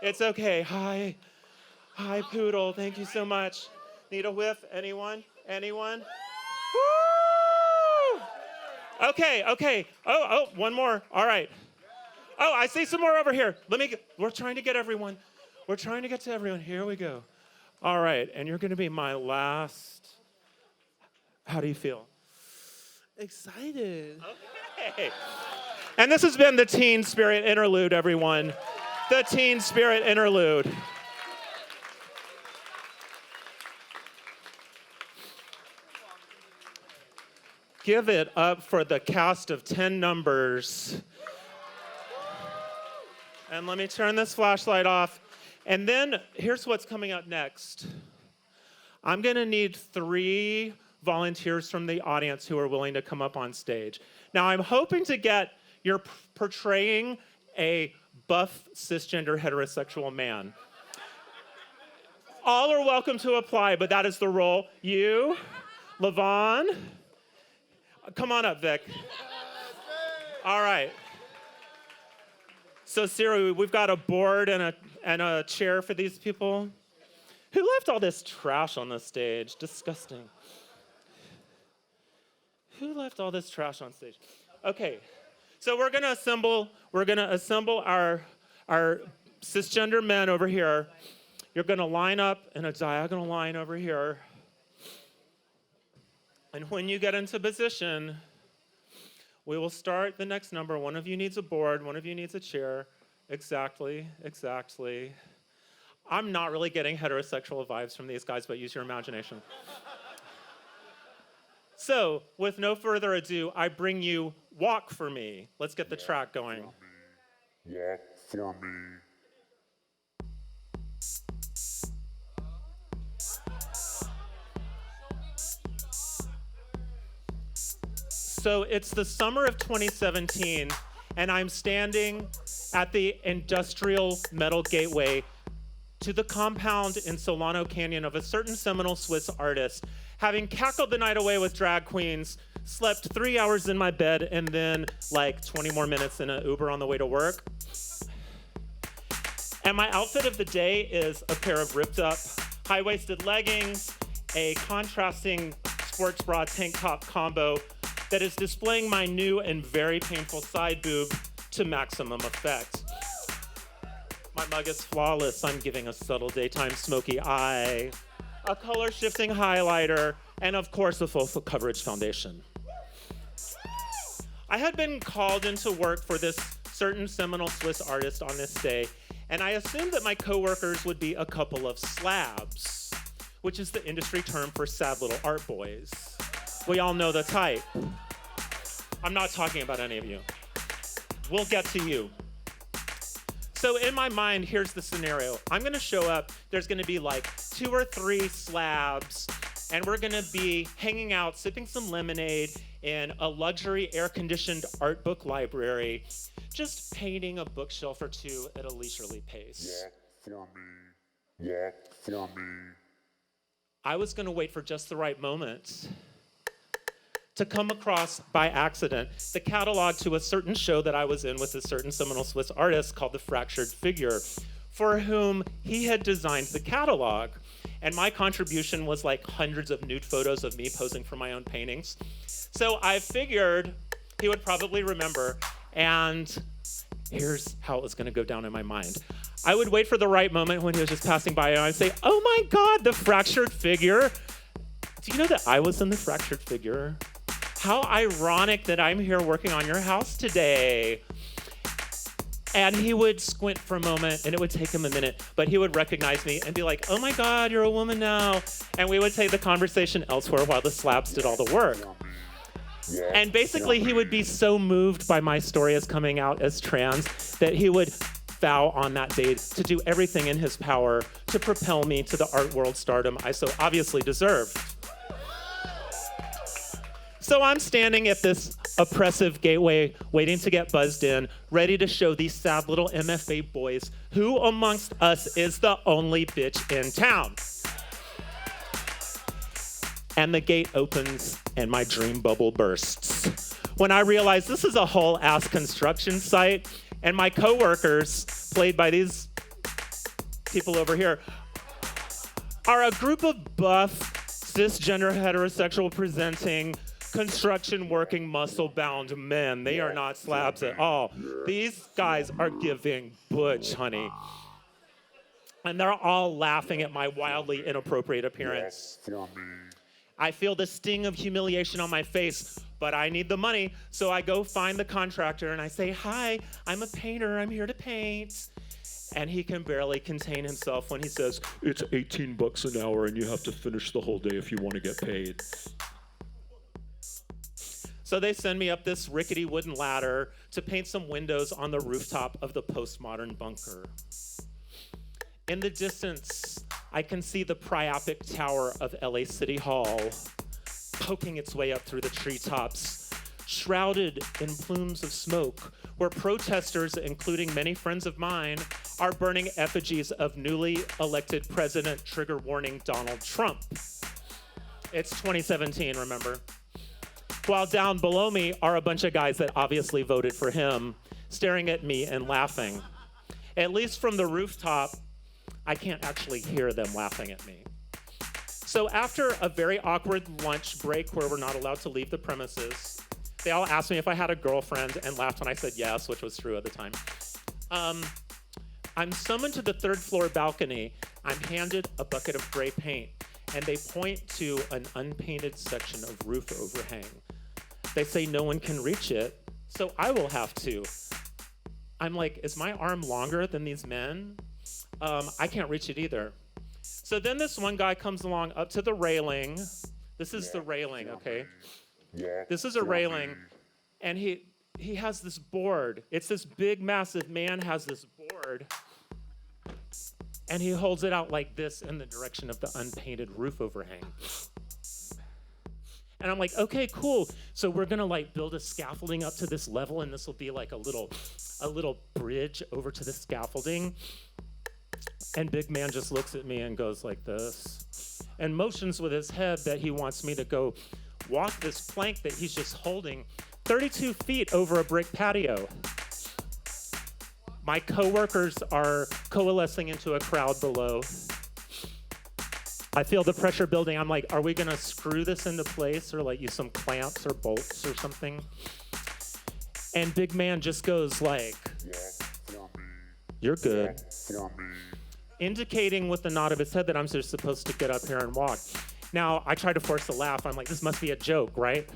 It's okay. Hi, Poodle. Thank you so much. Need a whiff? Anyone? Woo! Okay. Oh, one more. All right. Oh, I see some more over here. We're trying to get everyone. We're trying to get to everyone. Here we go. All right, and you're going to be my last. How do you feel? Excited. Okay. And this has been the Teen Spirit Interlude, everyone. The Teen Spirit Interlude. Give it up for the cast of 10 numbers. And let me turn this flashlight off. And then here's what's coming up next. I'm going to need 3 volunteers from the audience who are willing to come up on stage. Now, I'm hoping to get you're portraying a buff, cisgender, heterosexual man. All are welcome to apply, but that is the role. You, Lavon, come on up, Vic. All right. So Siri, we've got a board and a chair for these people. Who left all this trash on the stage? Disgusting. Who left all this trash on stage? Okay. So we're gonna assemble our cisgender men over here. You're gonna line up in a diagonal line over here. And when you get into position, we will start the next number. One of you needs a board, one of you needs a chair. Exactly. I'm not really getting heterosexual vibes from these guys, but use your imagination. So, with no further ado, I bring you Walk For Me. Let's get the track going. Walk for me. So it's the summer of 2017, and I'm standing at the industrial metal gateway to the compound in Solano Canyon of a certain seminal Swiss artist, having cackled the night away with drag queens, slept 3 hours in my bed, and then like 20 more minutes in an Uber on the way to work. And my outfit of the day is a pair of ripped up high-waisted leggings, a contrasting sports bra tank top combo that is displaying my new and very painful side boob to maximum effect. My mug is flawless. I'm giving a subtle daytime smoky eye, a color-shifting highlighter, and of course, a full coverage foundation. I had been called into work for this certain seminal Swiss artist on this day, and I assumed that my coworkers would be a couple of slabs, which is the industry term for sad little art boys. We all know the type. I'm not talking about any of you. We'll get to you. So in my mind, here's the scenario. I'm gonna show up, there's gonna be like 2 or 3 slabs, and we're gonna be hanging out, sipping some lemonade in a luxury air-conditioned art book library, just painting a bookshelf or 2 at a leisurely pace. Walk for me. Walk for me. I was gonna wait for just the right moment to come across, by accident, the catalog to a certain show that I was in with a certain seminal Swiss artist called The Fractured Figure, for whom he had designed the catalog. And my contribution was like hundreds of nude photos of me posing for my own paintings. So I figured he would probably remember, and here's how it was gonna go down in my mind. I would wait for the right moment when he was just passing by, and I'd say, "Oh my God, The Fractured Figure. Do you know that I was in The Fractured Figure? How ironic that I'm here working on your house today." And he would squint for a moment, and it would take him a minute, but he would recognize me and be like, "Oh my God, you're a woman now." And we would take the conversation elsewhere while the slabs did all the work. And basically, he would be so moved by my story as coming out as trans that he would vow on that day to do everything in his power to propel me to the art world stardom I so obviously deserved. So I'm standing at this oppressive gateway, waiting to get buzzed in, ready to show these sad little MFA boys who amongst us is the only bitch in town. And the gate opens and my dream bubble bursts. When I realize this is a whole ass construction site, and my coworkers, played by these people over here, are a group of buff, cisgender, heterosexual presenting, construction working, muscle bound men. They are not slabs at all. These guys are giving butch, honey. And they're all laughing at my wildly inappropriate appearance. Walk for me. I feel the sting of humiliation on my face, but I need the money, so I go find the contractor and I say, "Hi, I'm a painter, I'm here to paint." And he can barely contain himself when he says, "It's $18 an hour and you have to finish the whole day if you want to get paid." So they send me up this rickety wooden ladder to paint some windows on the rooftop of the postmodern bunker. In the distance, I can see the priapic tower of LA City Hall poking its way up through the treetops, shrouded in plumes of smoke, where protesters, including many friends of mine, are burning effigies of newly elected President, trigger warning, Donald Trump. It's 2017, remember? while down below me are a bunch of guys that obviously voted for him, staring at me and laughing. At least from the rooftop, I can't actually hear them laughing at me. So after a very awkward lunch break where we're not allowed to leave the premises, they all asked me if I had a girlfriend and laughed when I said yes, which was true at the time. I'm summoned to the third floor balcony. I'm handed a bucket of gray paint, and they point to an unpainted section of roof overhang. They say no one can reach it, so I will have to. I'm like, is my arm longer than these men? I can't reach it either. So then this one guy comes along up to the railing. This is the railing, okay? This is a railing, and he has this board. It's this big, massive man has this board, and he holds it out like this in the direction of the unpainted roof overhang. And I'm like, okay, cool. So we're gonna like build a scaffolding up to this level, and this will be like a little bridge over to the scaffolding. And big man just looks at me and goes like this, and motions with his head that he wants me to go walk this plank that he's just holding 32 feet over a brick patio. My coworkers are coalescing into a crowd below. I feel the pressure building. I'm like, are we gonna screw this into place or like use some clamps or bolts or something? And big man just goes like, you're good. Indicating with the nod of his head that I'm just supposed to get up here and walk. Now, I try to force a laugh. I'm like, this must be a joke, right?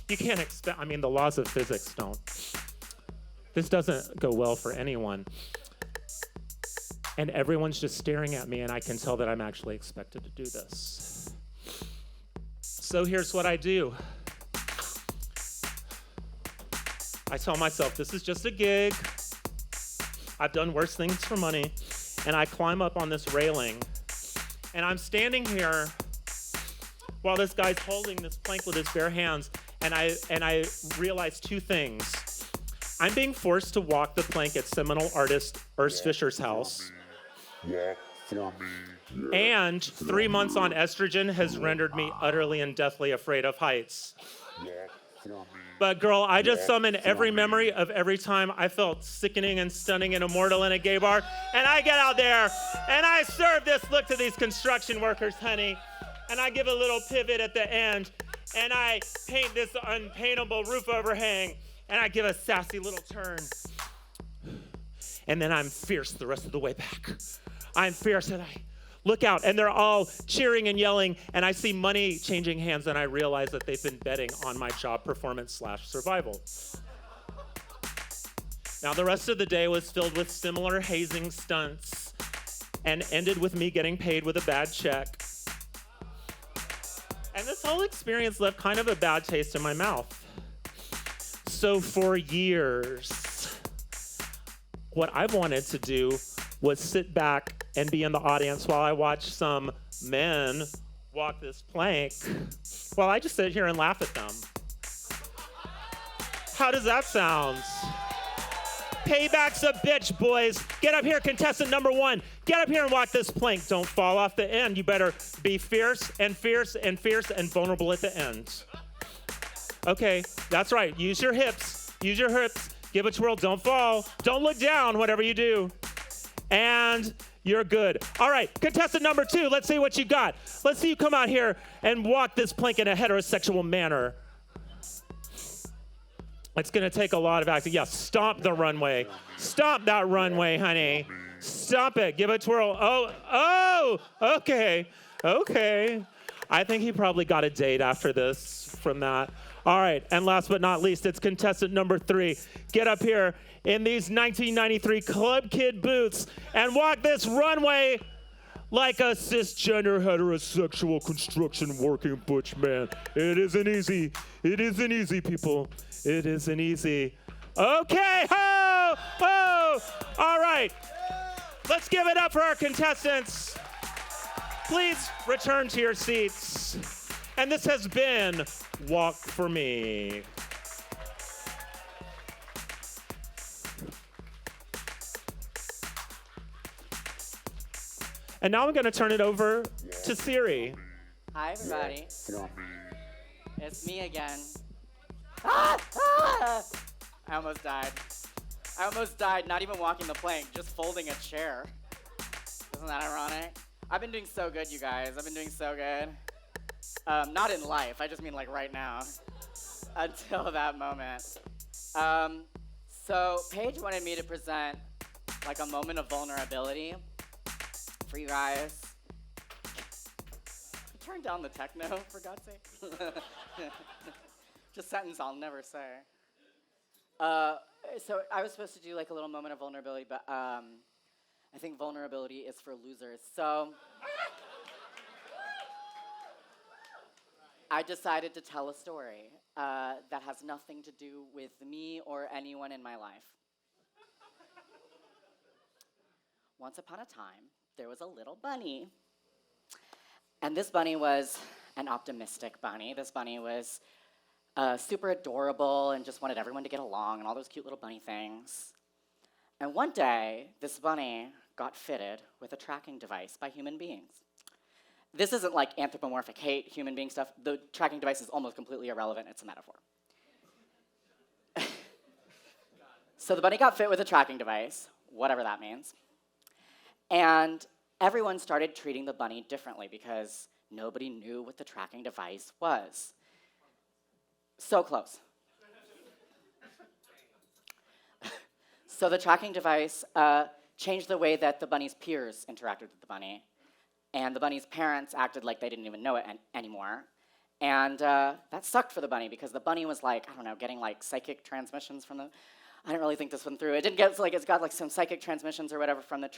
You can't expect, I mean, the laws of physics don't. This doesn't go well for anyone. And everyone's just staring at me, and I can tell that I'm actually expected to do this. So here's what I do. I tell myself, this is just a gig. I've done worse things for money. And I climb up on this railing, and I'm standing here while this guy's holding this plank with his bare hands, and I realize two things. I'm being forced to walk the plank at seminal artist Urs Fischer's house, and 3 months on estrogen has rendered me utterly and deathly afraid of heights. But girl, I just summon every memory of every time I felt sickening and stunning and immortal in a gay bar, and I get out there and I serve this look to these construction workers, honey, and I give a little pivot at the end, and I paint this unpaintable roof overhang, and I give a sassy little turn, and then I'm fierce the rest of the way back. I'm fierce, and I look out, and they're all cheering and yelling, and I see money changing hands, and I realize that they've been betting on my job performance / survival. Now, the rest of the day was filled with similar hazing stunts and ended with me getting paid with a bad check. And this whole experience left kind of a bad taste in my mouth. So for years, what I wanted to do was sit back and be in the audience while I watch some men walk this plank, while I just sit here and laugh at them. How does that sound? Payback's a bitch, boys. Get up here, contestant number 1. Get up here and walk this plank. Don't fall off the end. You better be fierce and fierce and fierce and vulnerable at the end. Okay, that's right. Use your hips. Use your hips. Give a twirl. Don't fall. Don't look down, whatever you do. And you're good. All right, contestant number 2, let's see what you got. Let's see you come out here and walk this plank in a heterosexual manner. It's gonna take a lot of acting. Yeah, stomp the runway. Stomp that runway, honey. Stomp it, give it a twirl. Oh, okay. I think he probably got a date after this from that. All right, and last but not least, it's contestant number 3. Get up here in these 1993 Club Kid boots and walk this runway like a cisgender heterosexual construction working butch man. It isn't easy. It isn't easy, people. It isn't easy. Okay, ho! All right, let's give it up for our contestants. Please return to your seats. And this has been Walk For Me. And now I'm going to turn it over to Siri. Hi, everybody. It's me again. Ah! I almost died. I almost died not even walking the plank, just folding a chair. Isn't that ironic? I've been doing so good, you guys. I've been doing so good. Not in life, I just mean like right now. Until that moment. So Paige wanted me to present like a moment of vulnerability for you guys. Turn down the techno, for God's sake. Just a sentence I'll never say. So I was supposed to do like a little moment of vulnerability, but I think vulnerability is for losers. So I decided to tell a story that has nothing to do with me or anyone in my life. Once upon a time, there was a little bunny. And this bunny was an optimistic bunny. This bunny was super adorable and just wanted everyone to get along and all those cute little bunny things. And one day, this bunny got fitted with a tracking device by human beings. This isn't like anthropomorphic hate, human being stuff. The tracking device is almost completely irrelevant. It's a metaphor. So the bunny got fit with a tracking device, whatever that means. And everyone started treating the bunny differently because nobody knew what the tracking device was. So close. So the tracking device changed the way that the bunny's peers interacted with the bunny. And the bunny's parents acted like they didn't even know it anymore. And that sucked for the bunny because the bunny was like, I don't know, getting like psychic transmissions from the, I didn't really think this one through. It didn't get, like, it's got like some psychic transmissions or whatever from the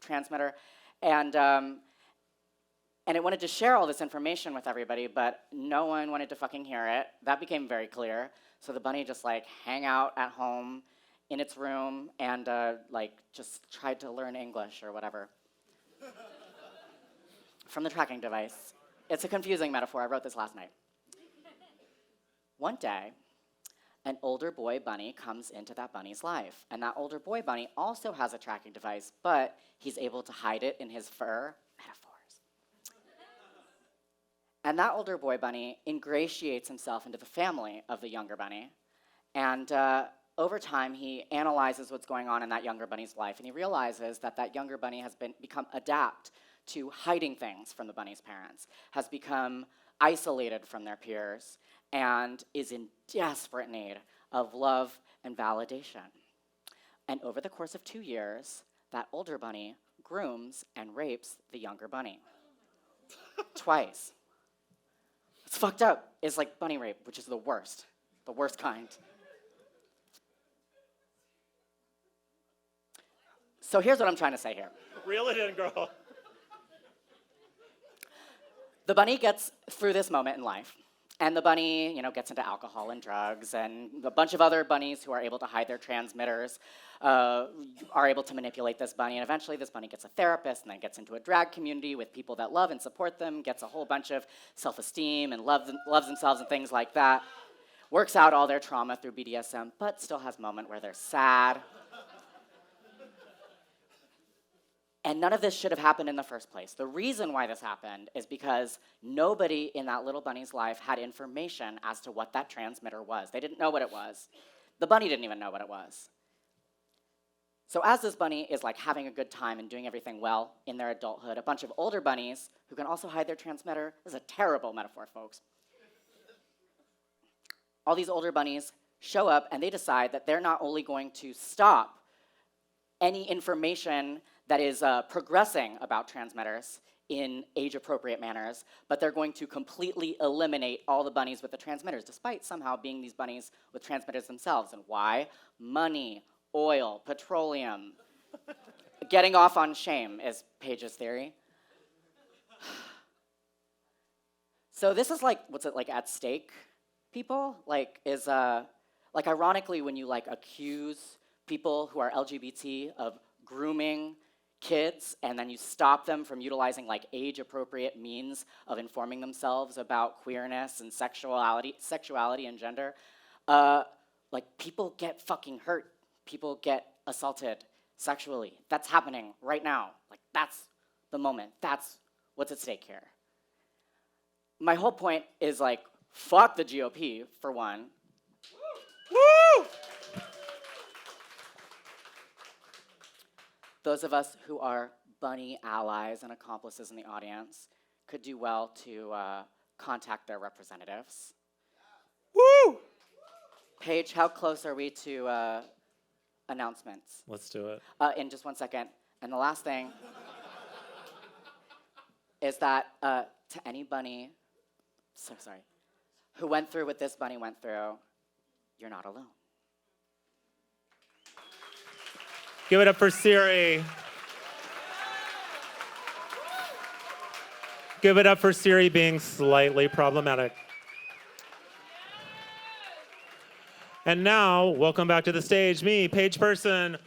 transmitter. And it wanted to share all this information with everybody, but no one wanted to fucking hear it. That became very clear. So the bunny just like hang out at home in its room and like just tried to learn English or whatever from the tracking device. It's a confusing metaphor. I wrote this last night. One day, an older boy bunny comes into that bunny's life. And that older boy bunny also has a tracking device, but he's able to hide it in his fur. Metaphors. And that older boy bunny ingratiates himself into the family of the younger bunny. And over time, he analyzes what's going on in that younger bunny's life, and he realizes that that younger bunny has become adept to hiding things from the bunny's parents, has become isolated from their peers, and is in desperate need of love and validation. And over the course of 2 years, that older bunny grooms and rapes the younger bunny. Twice. It's fucked up. It's like bunny rape, which is the worst kind. So here's what I'm trying to say here. Reel it in, girl. The bunny gets through this moment in life. And the bunny, gets into alcohol and drugs, and a bunch of other bunnies who are able to hide their transmitters are able to manipulate this bunny, and eventually this bunny gets a therapist and then gets into a drag community with people that love and support them, gets a whole bunch of self-esteem and loves themselves and things like that, works out all their trauma through BDSM, but still has a moment where they're sad. And none of this should have happened in the first place. The reason why this happened is because nobody in that little bunny's life had information as to what that transmitter was. They didn't know what it was. The bunny didn't even know what it was. So as this bunny is like having a good time and doing everything well in their adulthood, a bunch of older bunnies who can also hide their transmitter, this is a terrible metaphor, folks. All these older bunnies show up and they decide that they're not only going to stop any information that is progressing about transmitters in age-appropriate manners, but they're going to completely eliminate all the bunnies with the transmitters, despite somehow being these bunnies with transmitters themselves. And why? Money, oil, petroleum. Getting off on shame is Paige's theory. So this is like, what's it like at stake, people? Like ironically, when you accuse people who are LGBT of grooming kids, and then you stop them from utilizing age-appropriate means of informing themselves about queerness and sexuality and gender, people get fucking hurt. People get assaulted sexually. That's happening right now. That's the moment. That's what's at stake here. My whole point is fuck the GOP, for one. Those of us who are bunny allies and accomplices in the audience could do well to contact their representatives. Woo! Paige, how close are we to announcements? Let's do it. In just 1 second. And the last thing is that to any bunny, so sorry, who went through what this bunny went through, you're not alone. Give it up for Siri. Give it up for Siri being slightly problematic. And now, welcome back to the stage, me, Paige Person.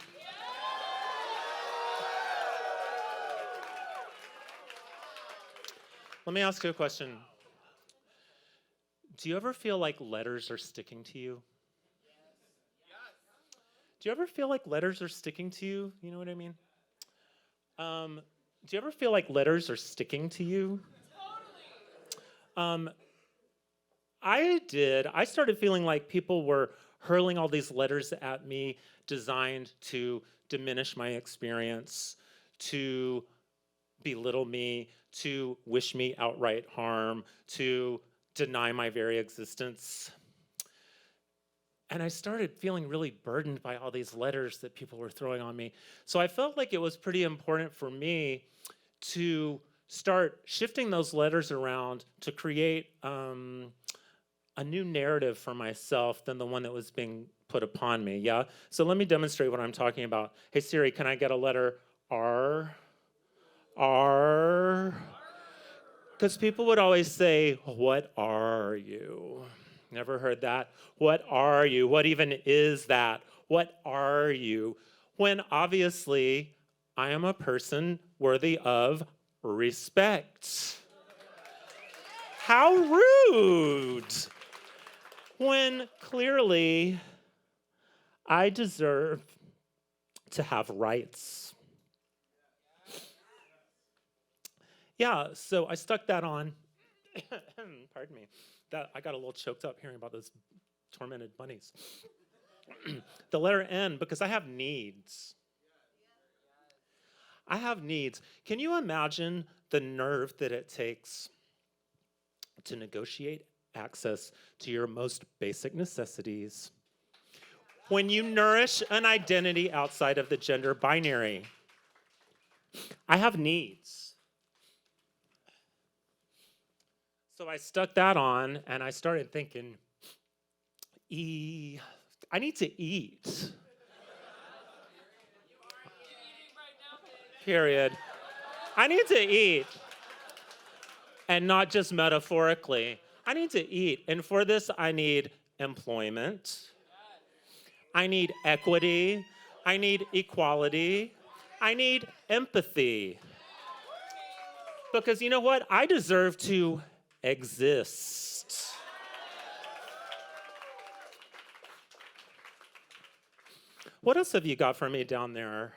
Let me ask you a question. Do you ever feel like letters are sticking to you? Do you ever feel like letters are sticking to you? You know what I mean? Do you ever feel like letters are sticking to you? I did. I started feeling like people were hurling all these letters at me designed to diminish my experience, to belittle me, to wish me outright harm, to deny my very existence. And I started feeling really burdened by all these letters that people were throwing on me. So I felt like it was pretty important for me to start shifting those letters around to create a new narrative for myself than the one that was being put upon me, yeah? So let me demonstrate what I'm talking about. Hey, Siri, can I get a letter R? R? Because people would always say, what are you? Never heard that. What are you? What even is that? What are you? When obviously I am a person worthy of respect. How rude! When clearly I deserve to have rights. Yeah, so I stuck that on. Pardon me. I got a little choked up hearing about those tormented bunnies. The letter N, because I have needs. I have needs. Can you imagine the nerve that it takes to negotiate access to your most basic necessities when you nourish an identity outside of the gender binary? I have needs. So I stuck that on and I started thinking, I need to eat. Period. I need to eat. And not just metaphorically. I need to eat. And for this, I need employment. I need equity. I need equality. I need empathy. Because you know what? I deserve to exist. What else have you got for me down there?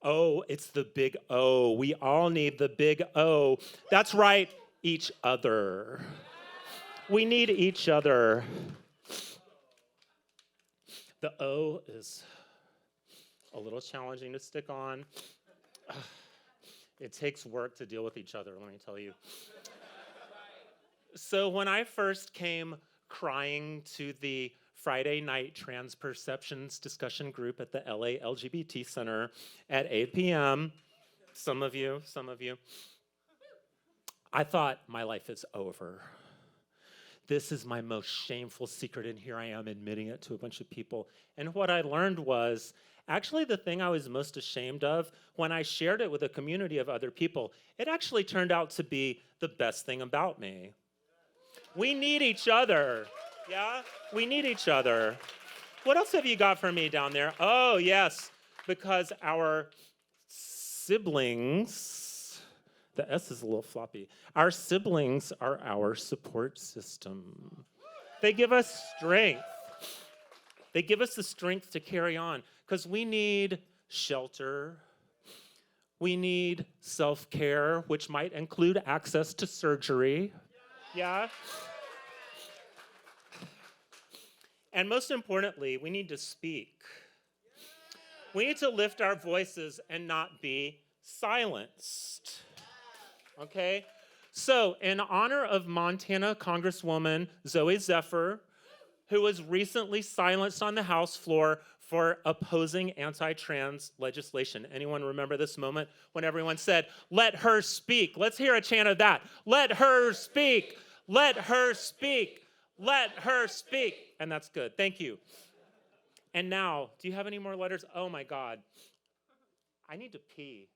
Oh, it's the big O. We all need the big O. That's right, each other. We need each other. The O is a little challenging to stick on. It takes work to deal with each other, let me tell you. So when I first came crying to the Friday night trans perceptions discussion group at the LA LGBT Center at 8 p.m., some of you, I thought my life is over. This is my most shameful secret, and here I am admitting it to a bunch of people. And what I learned was, actually the thing I was most ashamed of, when I shared it with a community of other people, it actually turned out to be the best thing about me. We need each other, yeah? We need each other. What else have you got for me down there? Oh, yes, because our siblings, the S is a little floppy. Our siblings are our support system. They give us strength. They give us the strength to carry on because we need shelter. We need self-care, which might include access to surgery. Yeah? And most importantly, we need to speak. We need to lift our voices and not be silenced. Okay? So, in honor of Montana Congresswoman Zoe Zephyr, who was recently silenced on the House floor for opposing anti-trans legislation. Anyone remember this moment when everyone said, "Let her speak"? Let's hear a chant of that. Let her speak. Let her speak. Let her speak. And that's good. Thank you. And now, do you have any more letters? Oh my God. I need to pee.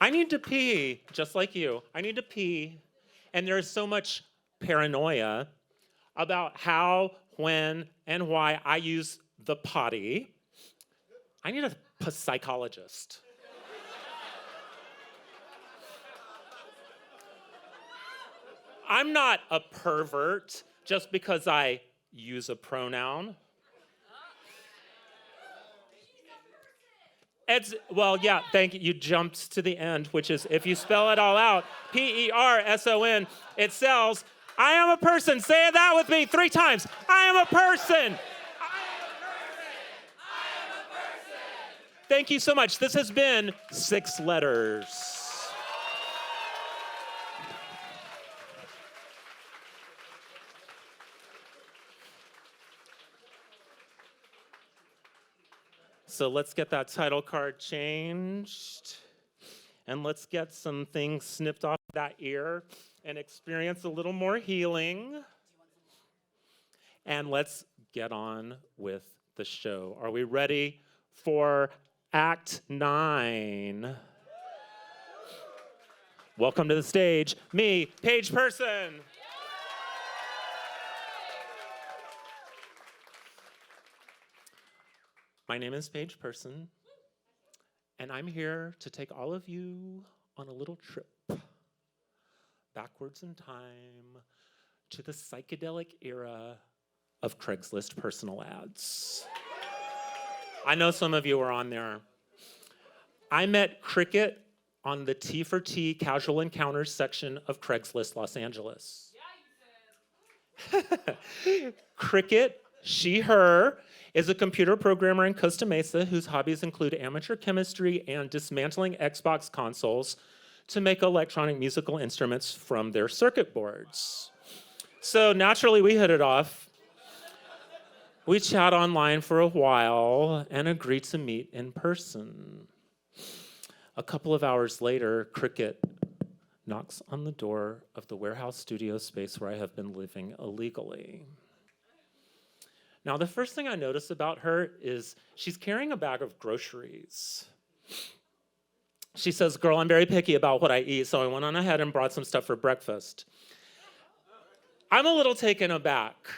I need to pee, just like you. I need to pee. And there's so much paranoia about how, when, and why I use the potty. I need a psychologist. I'm not a pervert just because I use a pronoun. Well, yeah, thank you. You jumped to the end, which is if you spell it all out, P-E-R-S-O-N, it sells. I am a person. Say that with me 3 times. I am a person. Thank you so much. This has been 6 letters. So let's get that title card changed. And let's get some things snipped off that ear and experience a little more healing. And let's get on with the show. Are we ready for Act 9? Welcome to the stage, me, Paige Person. My name is Paige Person, and I'm here to take all of you on a little trip backwards in time to the psychedelic era of Craigslist personal ads. I know some of you were on there. I met Cricket on the T for T casual encounters section of Craigslist Los Angeles. Yeah, you did. Cricket, she, her, is a computer programmer in Costa Mesa whose hobbies include amateur chemistry and dismantling Xbox consoles to make electronic musical instruments from their circuit boards. So naturally, we hit it off. We chat online for a while and agreed to meet in person. A couple of hours later, Cricket knocks on the door of the warehouse studio space where I have been living illegally. Now, the first thing I notice about her is she's carrying a bag of groceries. She says, "Girl, I'm very picky about what I eat, so I went on ahead and brought some stuff for breakfast." I'm a little taken aback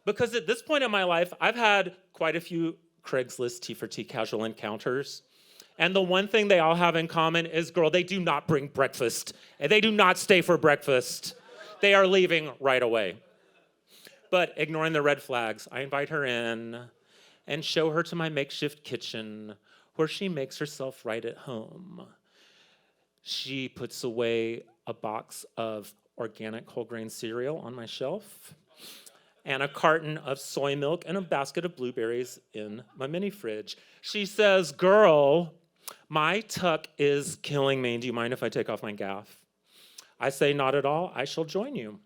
because at this point in my life, I've had quite a few Craigslist T for T casual encounters. And the one thing they all have in common is, girl, they do not bring breakfast. And they do not stay for breakfast. They are leaving right away. But ignoring the red flags, I invite her in and show her to my makeshift kitchen where she makes herself right at home. She puts away a box of organic whole grain cereal on my shelf and a carton of soy milk and a basket of blueberries in my mini fridge. She says, "Girl, my tuck is killing me. Do you mind if I take off my gaff?" I say, "Not at all. I shall join you."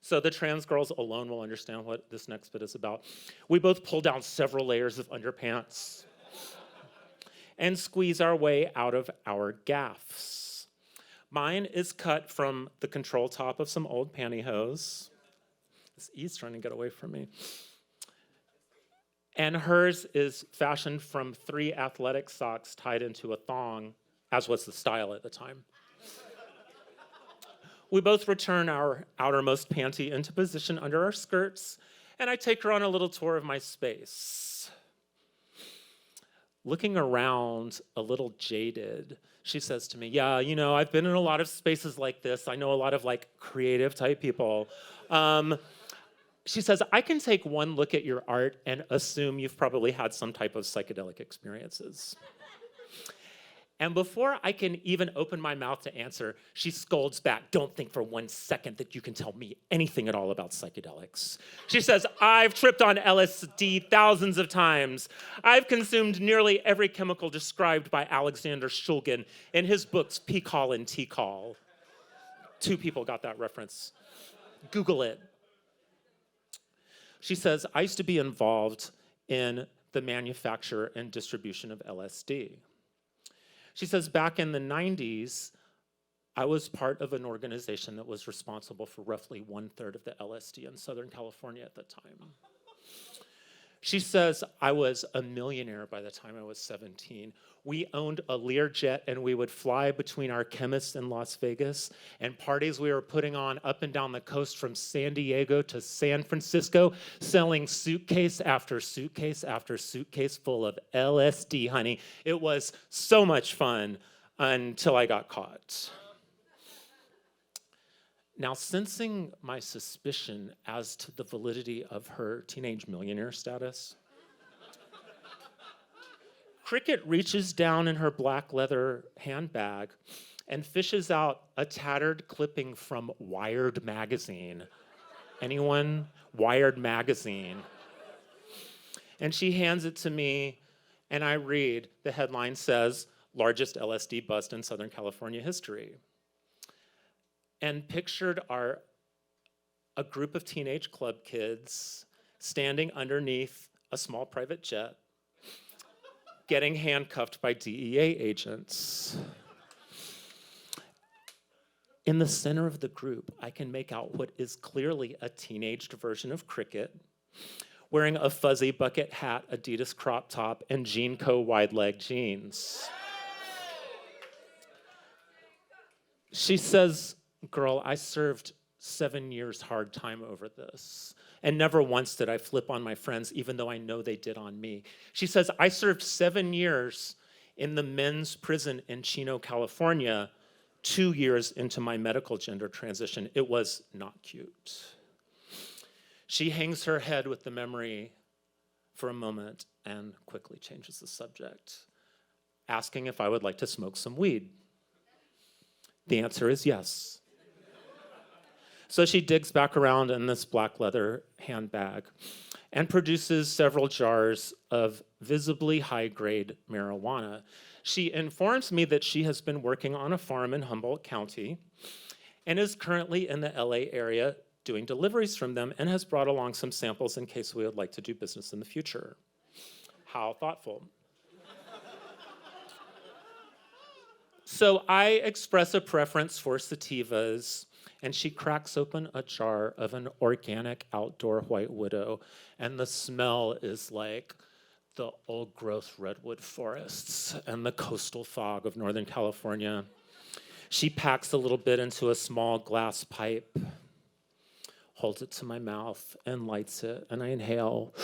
So the trans girls alone will understand what this next bit is about. We both pull down several layers of underpants and squeeze our way out of our gaffs. Mine is cut from the control top of some old pantyhose. This E's trying to get away from me. And hers is fashioned from 3 athletic socks tied into a thong, as was the style at the time. We both return our outermost panty into position under our skirts, and I take her on a little tour of my space. Looking around, a little jaded, she says to me, "Yeah, you know, I've been in a lot of spaces like this. I know a lot of creative type people." She says, "I can take one look at your art and assume you've probably had some type of psychedelic experiences." And before I can even open my mouth to answer, she scolds back, "Don't think for 1 second that you can tell me anything at all about psychedelics." She says, "I've tripped on LSD thousands of times. I've consumed nearly every chemical described by Alexander Shulgin in his books P-Call and T-Call." 2 people got that reference. Google it. She says, "I used to be involved in the manufacture and distribution of LSD." She says, "Back in the 90s, I was part of an organization that was responsible for roughly 1/3 of the LSD in Southern California at the time." She says, "I was a millionaire by the time I was 17. We owned a Learjet and we would fly between our chemists in Las Vegas and parties we were putting on up and down the coast from San Diego to San Francisco, selling suitcase after suitcase after suitcase full of LSD, honey. It was so much fun until I got caught." Now, sensing my suspicion as to the validity of her teenage millionaire status, Cricket reaches down in her black leather handbag and fishes out a tattered clipping from Wired magazine. Anyone? Wired magazine. And she hands it to me, and I read, the headline says, "Largest LSD bust in Southern California history." And pictured are a group of teenage club kids standing underneath a small private jet, getting handcuffed by DEA agents. In the center of the group, I can make out what is clearly a teenaged version of Cricket, wearing a fuzzy bucket hat, Adidas crop top, and Jean Co. wide-leg jeans. She says, "Girl, I served 7 years hard time over this. And never once did I flip on my friends, even though I know they did on me." She says, "I served 7 years in the men's prison in Chino, California, 2 years into my medical gender transition. It was not cute." She hangs her head with the memory for a moment and quickly changes the subject, asking if I would like to smoke some weed. The answer is yes. So she digs back around in this black leather handbag and produces several jars of visibly high-grade marijuana. She informs me that she has been working on a farm in Humboldt County and is currently in the LA area doing deliveries from them and has brought along some samples in case we would like to do business in the future. How thoughtful. So I express a preference for sativas, and she cracks open a jar of an organic outdoor White Widow, and the smell is like the old-growth redwood forests and the coastal fog of Northern California. She packs a little bit into a small glass pipe, holds it to my mouth, and lights it, and I inhale,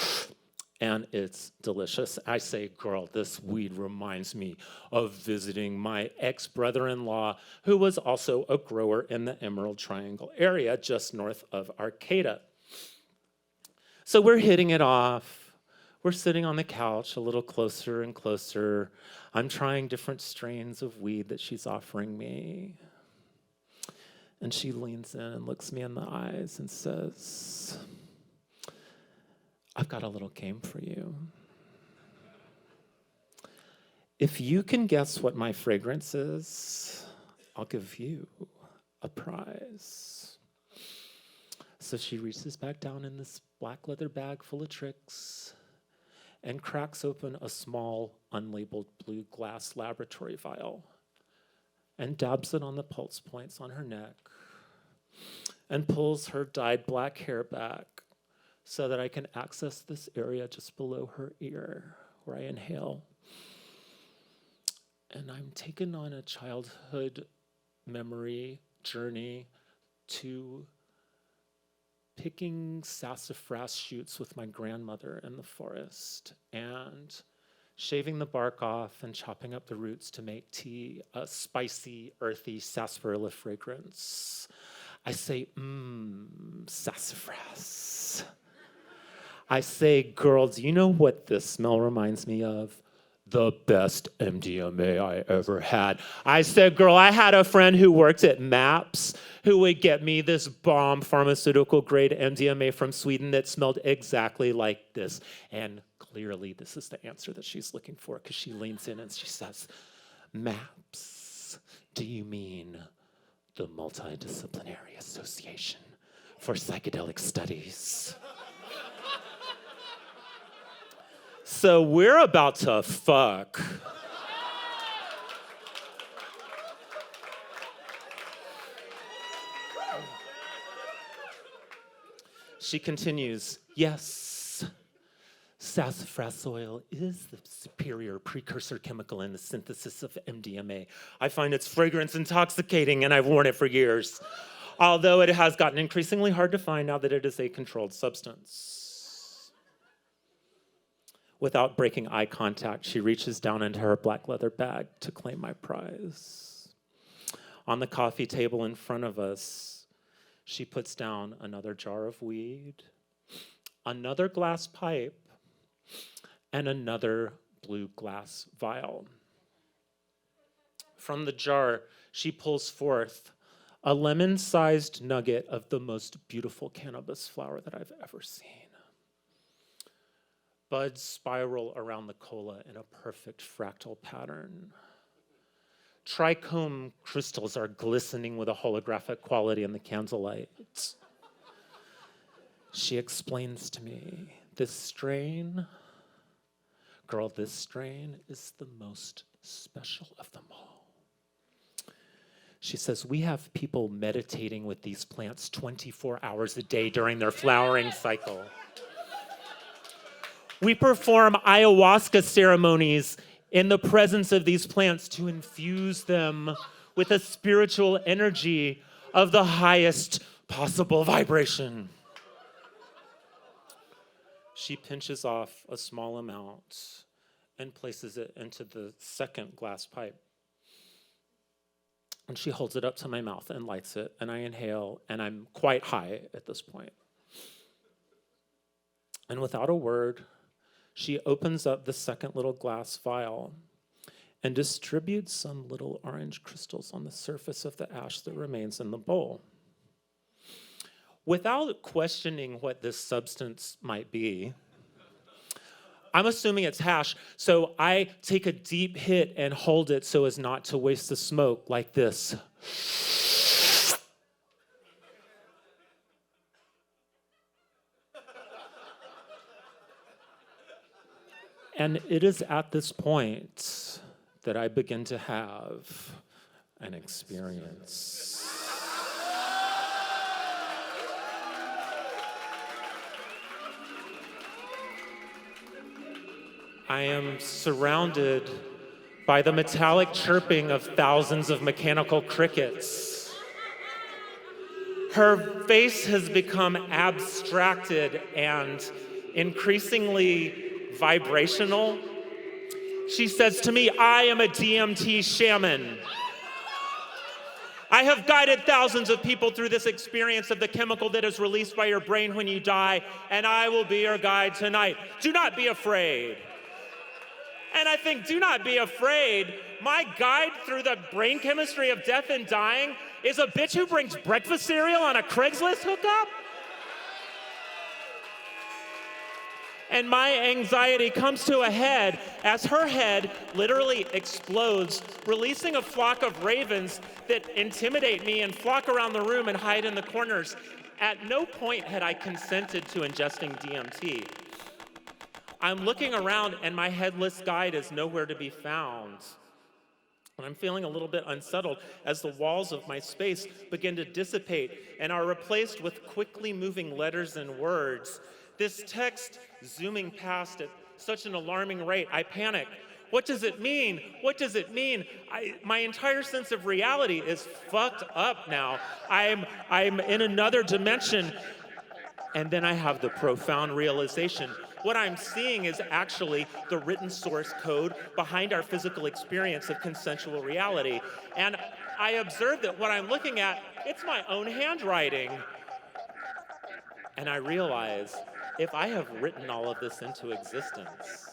and it's delicious. I say, "Girl, this weed reminds me of visiting my ex-brother-in-law, who was also a grower in the Emerald Triangle area just north of Arcata." So we're hitting it off. We're sitting on the couch a little closer and closer. I'm trying different strains of weed that she's offering me. And she leans in and looks me in the eyes and says, "I've got a little game for you. If you can guess what my fragrance is, I'll give you a prize." So she reaches back down in this black leather bag full of tricks and cracks open a small, unlabeled blue glass laboratory vial and dabs it on the pulse points on her neck and pulls her dyed black hair back so that I can access this area just below her ear where I inhale. And I'm taken on a childhood memory journey to picking sassafras shoots with my grandmother in the forest and shaving the bark off and chopping up the roots to make tea, a spicy, earthy sarsaparilla fragrance. I say, sassafras. I say, "Girl, do you know what this smell reminds me of? the best MDMA I ever had. I said, girl, I had a friend who worked at MAPS who would get me this bomb pharmaceutical grade MDMA from Sweden that smelled exactly like this. And clearly this is the answer that she's looking for, because she leans in and she says, MAPS, do you mean the Multidisciplinary Association for Psychedelic Studies? So we're about to fuck. She continues, yes, sassafras oil is the superior precursor chemical in the synthesis of MDMA. I find its fragrance intoxicating, and I've worn it for years, although it has gotten increasingly hard to find now that it is a controlled substance. Without breaking eye contact, she reaches down into her black leather bag to claim my prize. On the coffee table in front of us, she puts down another jar of weed, another glass pipe, and another blue glass vial. From the jar, she pulls forth a lemon-sized nugget of the most beautiful cannabis flower that I've ever seen. Buds spiral around the cola in a perfect fractal pattern. Trichome crystals are glistening with a holographic quality in the candlelight. She explains to me, this strain is the most special of them all. She says, we have people meditating with these plants 24 hours a day during their flowering cycle. We perform ayahuasca ceremonies in the presence of these plants to infuse them with a spiritual energy of the highest possible vibration. She pinches off a small amount and places it into the second glass pipe. And she holds it up to my mouth and lights it, and I inhale, and I'm quite high at this point. And without a word, she opens up the second little glass vial and distributes some little orange crystals on the surface of the ash that remains in the bowl. Without questioning what this substance might be, I'm assuming it's hash, so I take a deep hit and hold it so as not to waste the smoke, like this. And it is at this point that I begin to have an experience. I am surrounded by the metallic chirping of thousands of mechanical crickets. Her face has become abstracted and increasingly vibrational. She says to me, I am a DMT shaman. I have guided thousands of people through this experience of the chemical that is released by your brain when you die, and I will be your guide tonight. Do not be afraid. And I think, do not be afraid. My guide through the brain chemistry of death and dying is a bitch who brings breakfast cereal on a Craigslist hookup? And my anxiety comes to a head as her head literally explodes, releasing a flock of ravens that intimidate me and flock around the room and hide in the corners. At no point had I consented to ingesting DMT. I'm looking around and my headless guide is nowhere to be found. And I'm feeling a little bit unsettled as the walls of my space begin to dissipate and are replaced with quickly moving letters and words. This text zooming past at such an alarming rate, I panic. What does it mean? What does it mean? My entire sense of reality is fucked up now. I'm in another dimension. And then I have the profound realization. What I'm seeing is actually the written source code behind our physical experience of consensual reality. And I observe that what I'm looking at, it's my own handwriting. And I realize if I have written all of this into existence,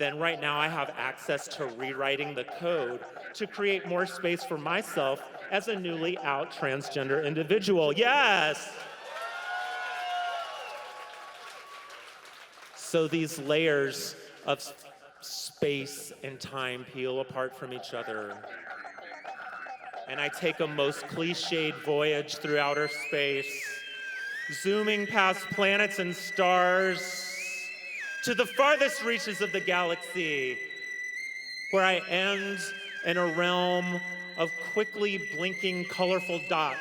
then right now I have access to rewriting the code to create more space for myself as a newly out transgender individual. Yes! So these layers of space and time peel apart from each other. And I take a most cliched voyage through outer space, zooming past planets and stars to the farthest reaches of the galaxy, where I end in a realm of quickly blinking colorful dots.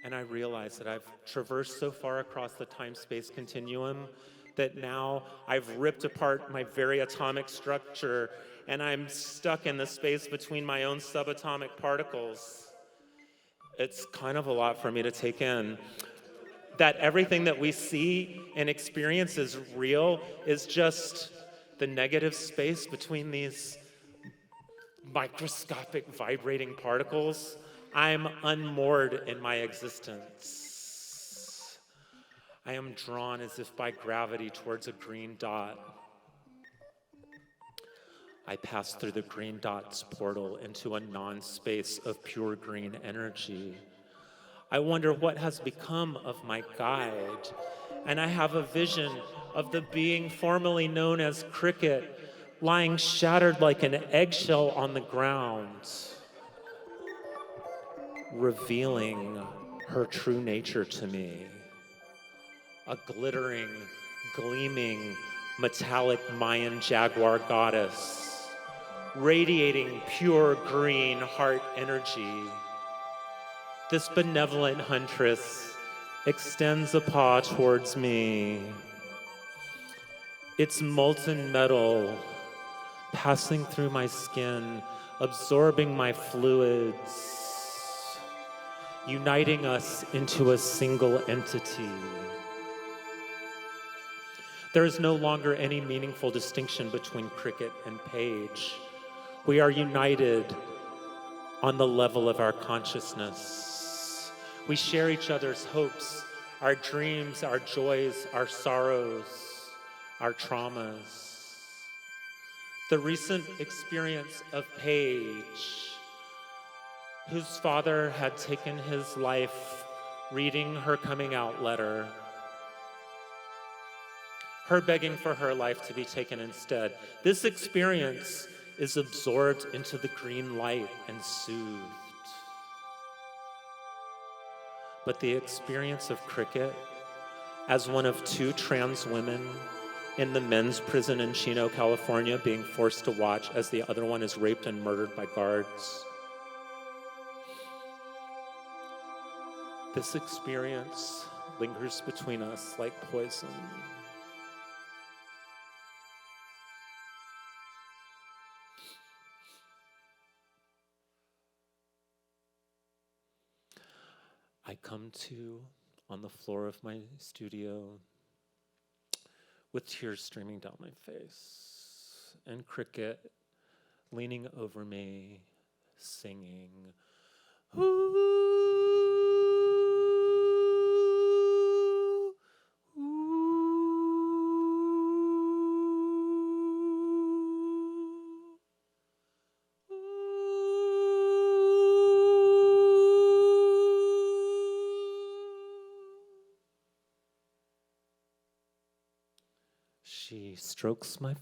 And I realize that I've traversed so far across the time-space continuum that now I've ripped apart my very atomic structure and I'm stuck in the space between my own subatomic particles. It's kind of a lot for me to take in. That everything that we see and experience is real is just the negative space between these microscopic vibrating particles. I'm unmoored in my existence. I am drawn as if by gravity towards a green dot. I pass through the green dot's portal into a non-space of pure green energy. I wonder what has become of my guide, and I have a vision of the being formerly known as Cricket lying shattered like an eggshell on the ground, revealing her true nature to me. A glittering, gleaming, metallic Mayan jaguar goddess, radiating pure green heart energy. This benevolent huntress extends a paw towards me. Its molten metal passing through my skin, absorbing my fluids, uniting us into a single entity. There is no longer any meaningful distinction between Cricket and Paige. We are united on the level of our consciousness. We share each other's hopes, our dreams, our joys, our sorrows, our traumas. The recent experience of Paige, whose father had taken his life reading her coming out letter, her begging for her life to be taken instead. This experience is absorbed into the green light and soothed. But the experience of Cricket, as one of two trans women in the men's prison in Chino, California, being forced to watch as the other one is raped and murdered by guards. This experience lingers between us like poison. I come to on the floor of my studio with tears streaming down my face, and Cricket leaning over me, singing, ooh, She strokes my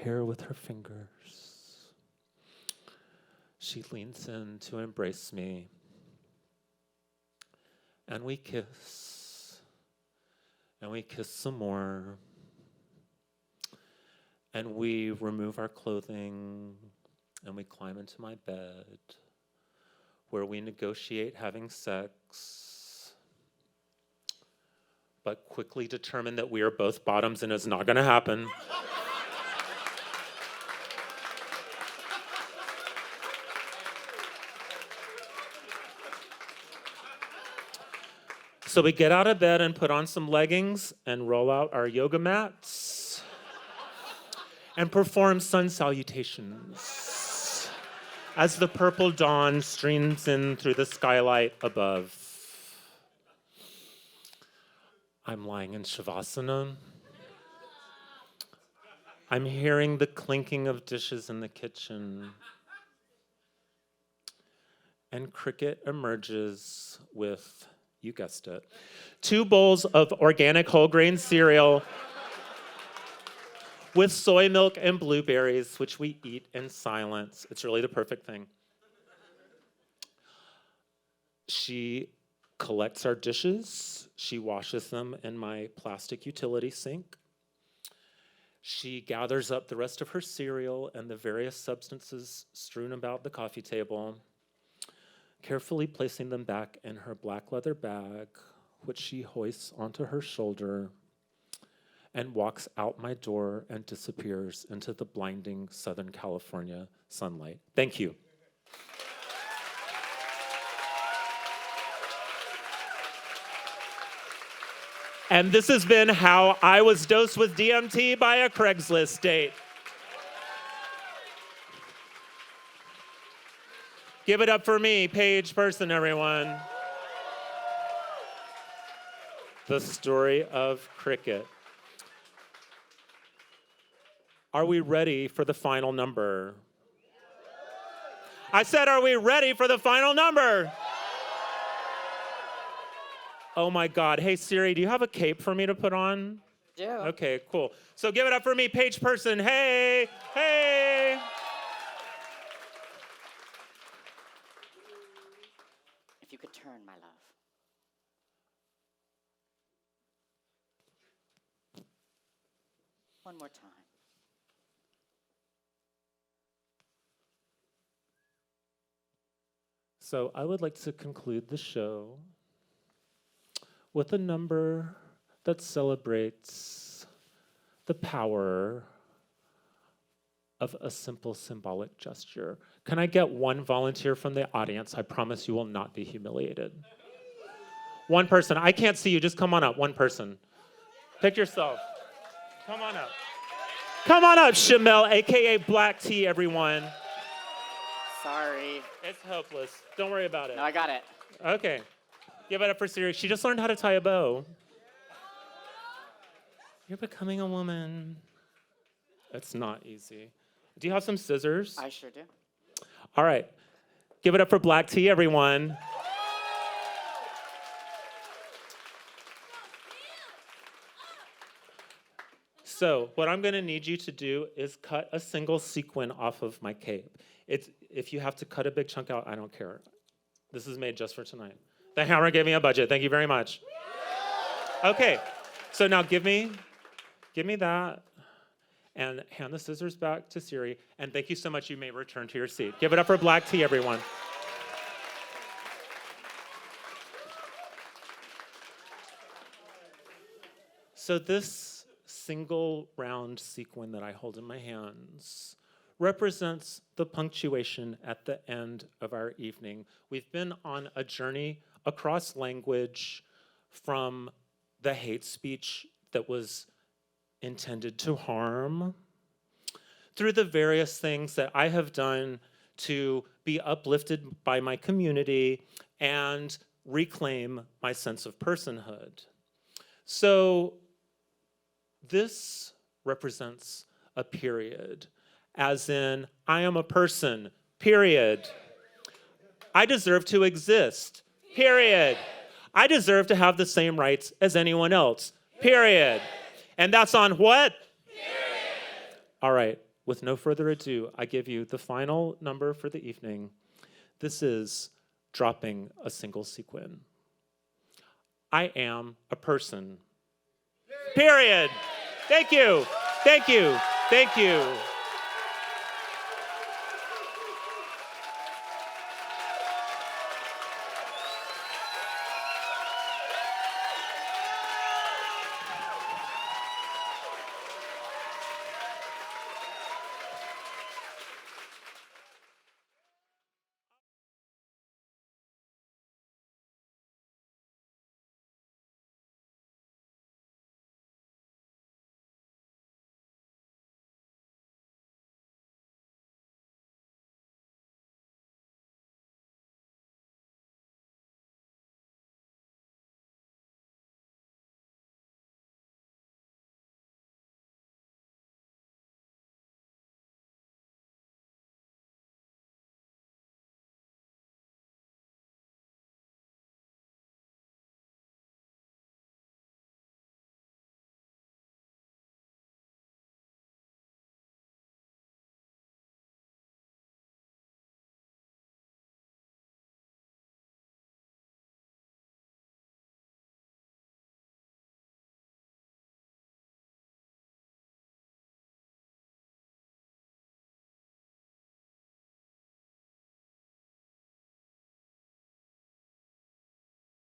hair with her fingers. She leans in to embrace me. And we kiss. And we kiss some more. And we remove our clothing. And we climb into my bed, where we negotiate having sex, but quickly determine that we are both bottoms and it's not gonna happen. So we get out of bed and put on some leggings and roll out our yoga mats and perform sun salutations as the purple dawn streams in through the skylight above. I'm lying in Shavasana. I'm hearing the clinking of dishes in the kitchen. And Cricket emerges with, you guessed it, 2 bowls of organic whole grain cereal with soy milk and blueberries, which we eat in silence. It's really the perfect thing. She collects our dishes. She washes them in my plastic utility sink. She gathers up the rest of her cereal and the various substances strewn about the coffee table, carefully placing them back in her black leather bag, which she hoists onto her shoulder, and walks out my door and disappears into the blinding Southern California sunlight. Thank you. And this has been how I was dosed with DMT by a Craigslist date. Give it up for me, page person, everyone. The story of Cricket. Are we ready for the final number? I said, are we ready for the final number? Oh my God. Hey, Siri, do you have a cape for me to put on? Yeah. Okay, cool. So give it up for me, page person. Hey, hey. If you could turn, my love. One more time. So I would like to conclude the show with a number that celebrates the power of a simple symbolic gesture. Can I get one volunteer from the audience? I promise you will not be humiliated. One person. I can't see you. Just come on up. One person. Pick yourself. Come on up. Come on up, Shamel, a.k.a. Black Tea, everyone. Sorry. It's hopeless. Don't worry about it. No, I got it. Okay. Give it up for Siri. She just learned how to tie a bow. You're becoming a woman. It's not easy. Do you have some scissors? I sure do. All right. Give it up for Black Tea, everyone. So what I'm going to need you to do is cut a single sequin off of my cape. If you have to cut a big chunk out, I don't care. This is made just for tonight. The hammer gave me a budget. Thank you very much. Okay, so now give me that and hand the scissors back to Siri. And thank you so much. You may return to your seat. Give it up for Black Tea, everyone. So this single round sequin that I hold in my hands represents the punctuation at the end of our evening. We've been on a journey across language from the hate speech that was intended to harm, through the various things that I have done to be uplifted by my community and reclaim my sense of personhood. So this represents a period, as in, I am a person, period. I deserve to exist, period. I deserve to have the same rights as anyone else, period. And that's on what? Period. All right, with no further ado, I give you the final number for the evening. This is dropping a single sequin. I am a person, period. Thank you, thank you, thank you.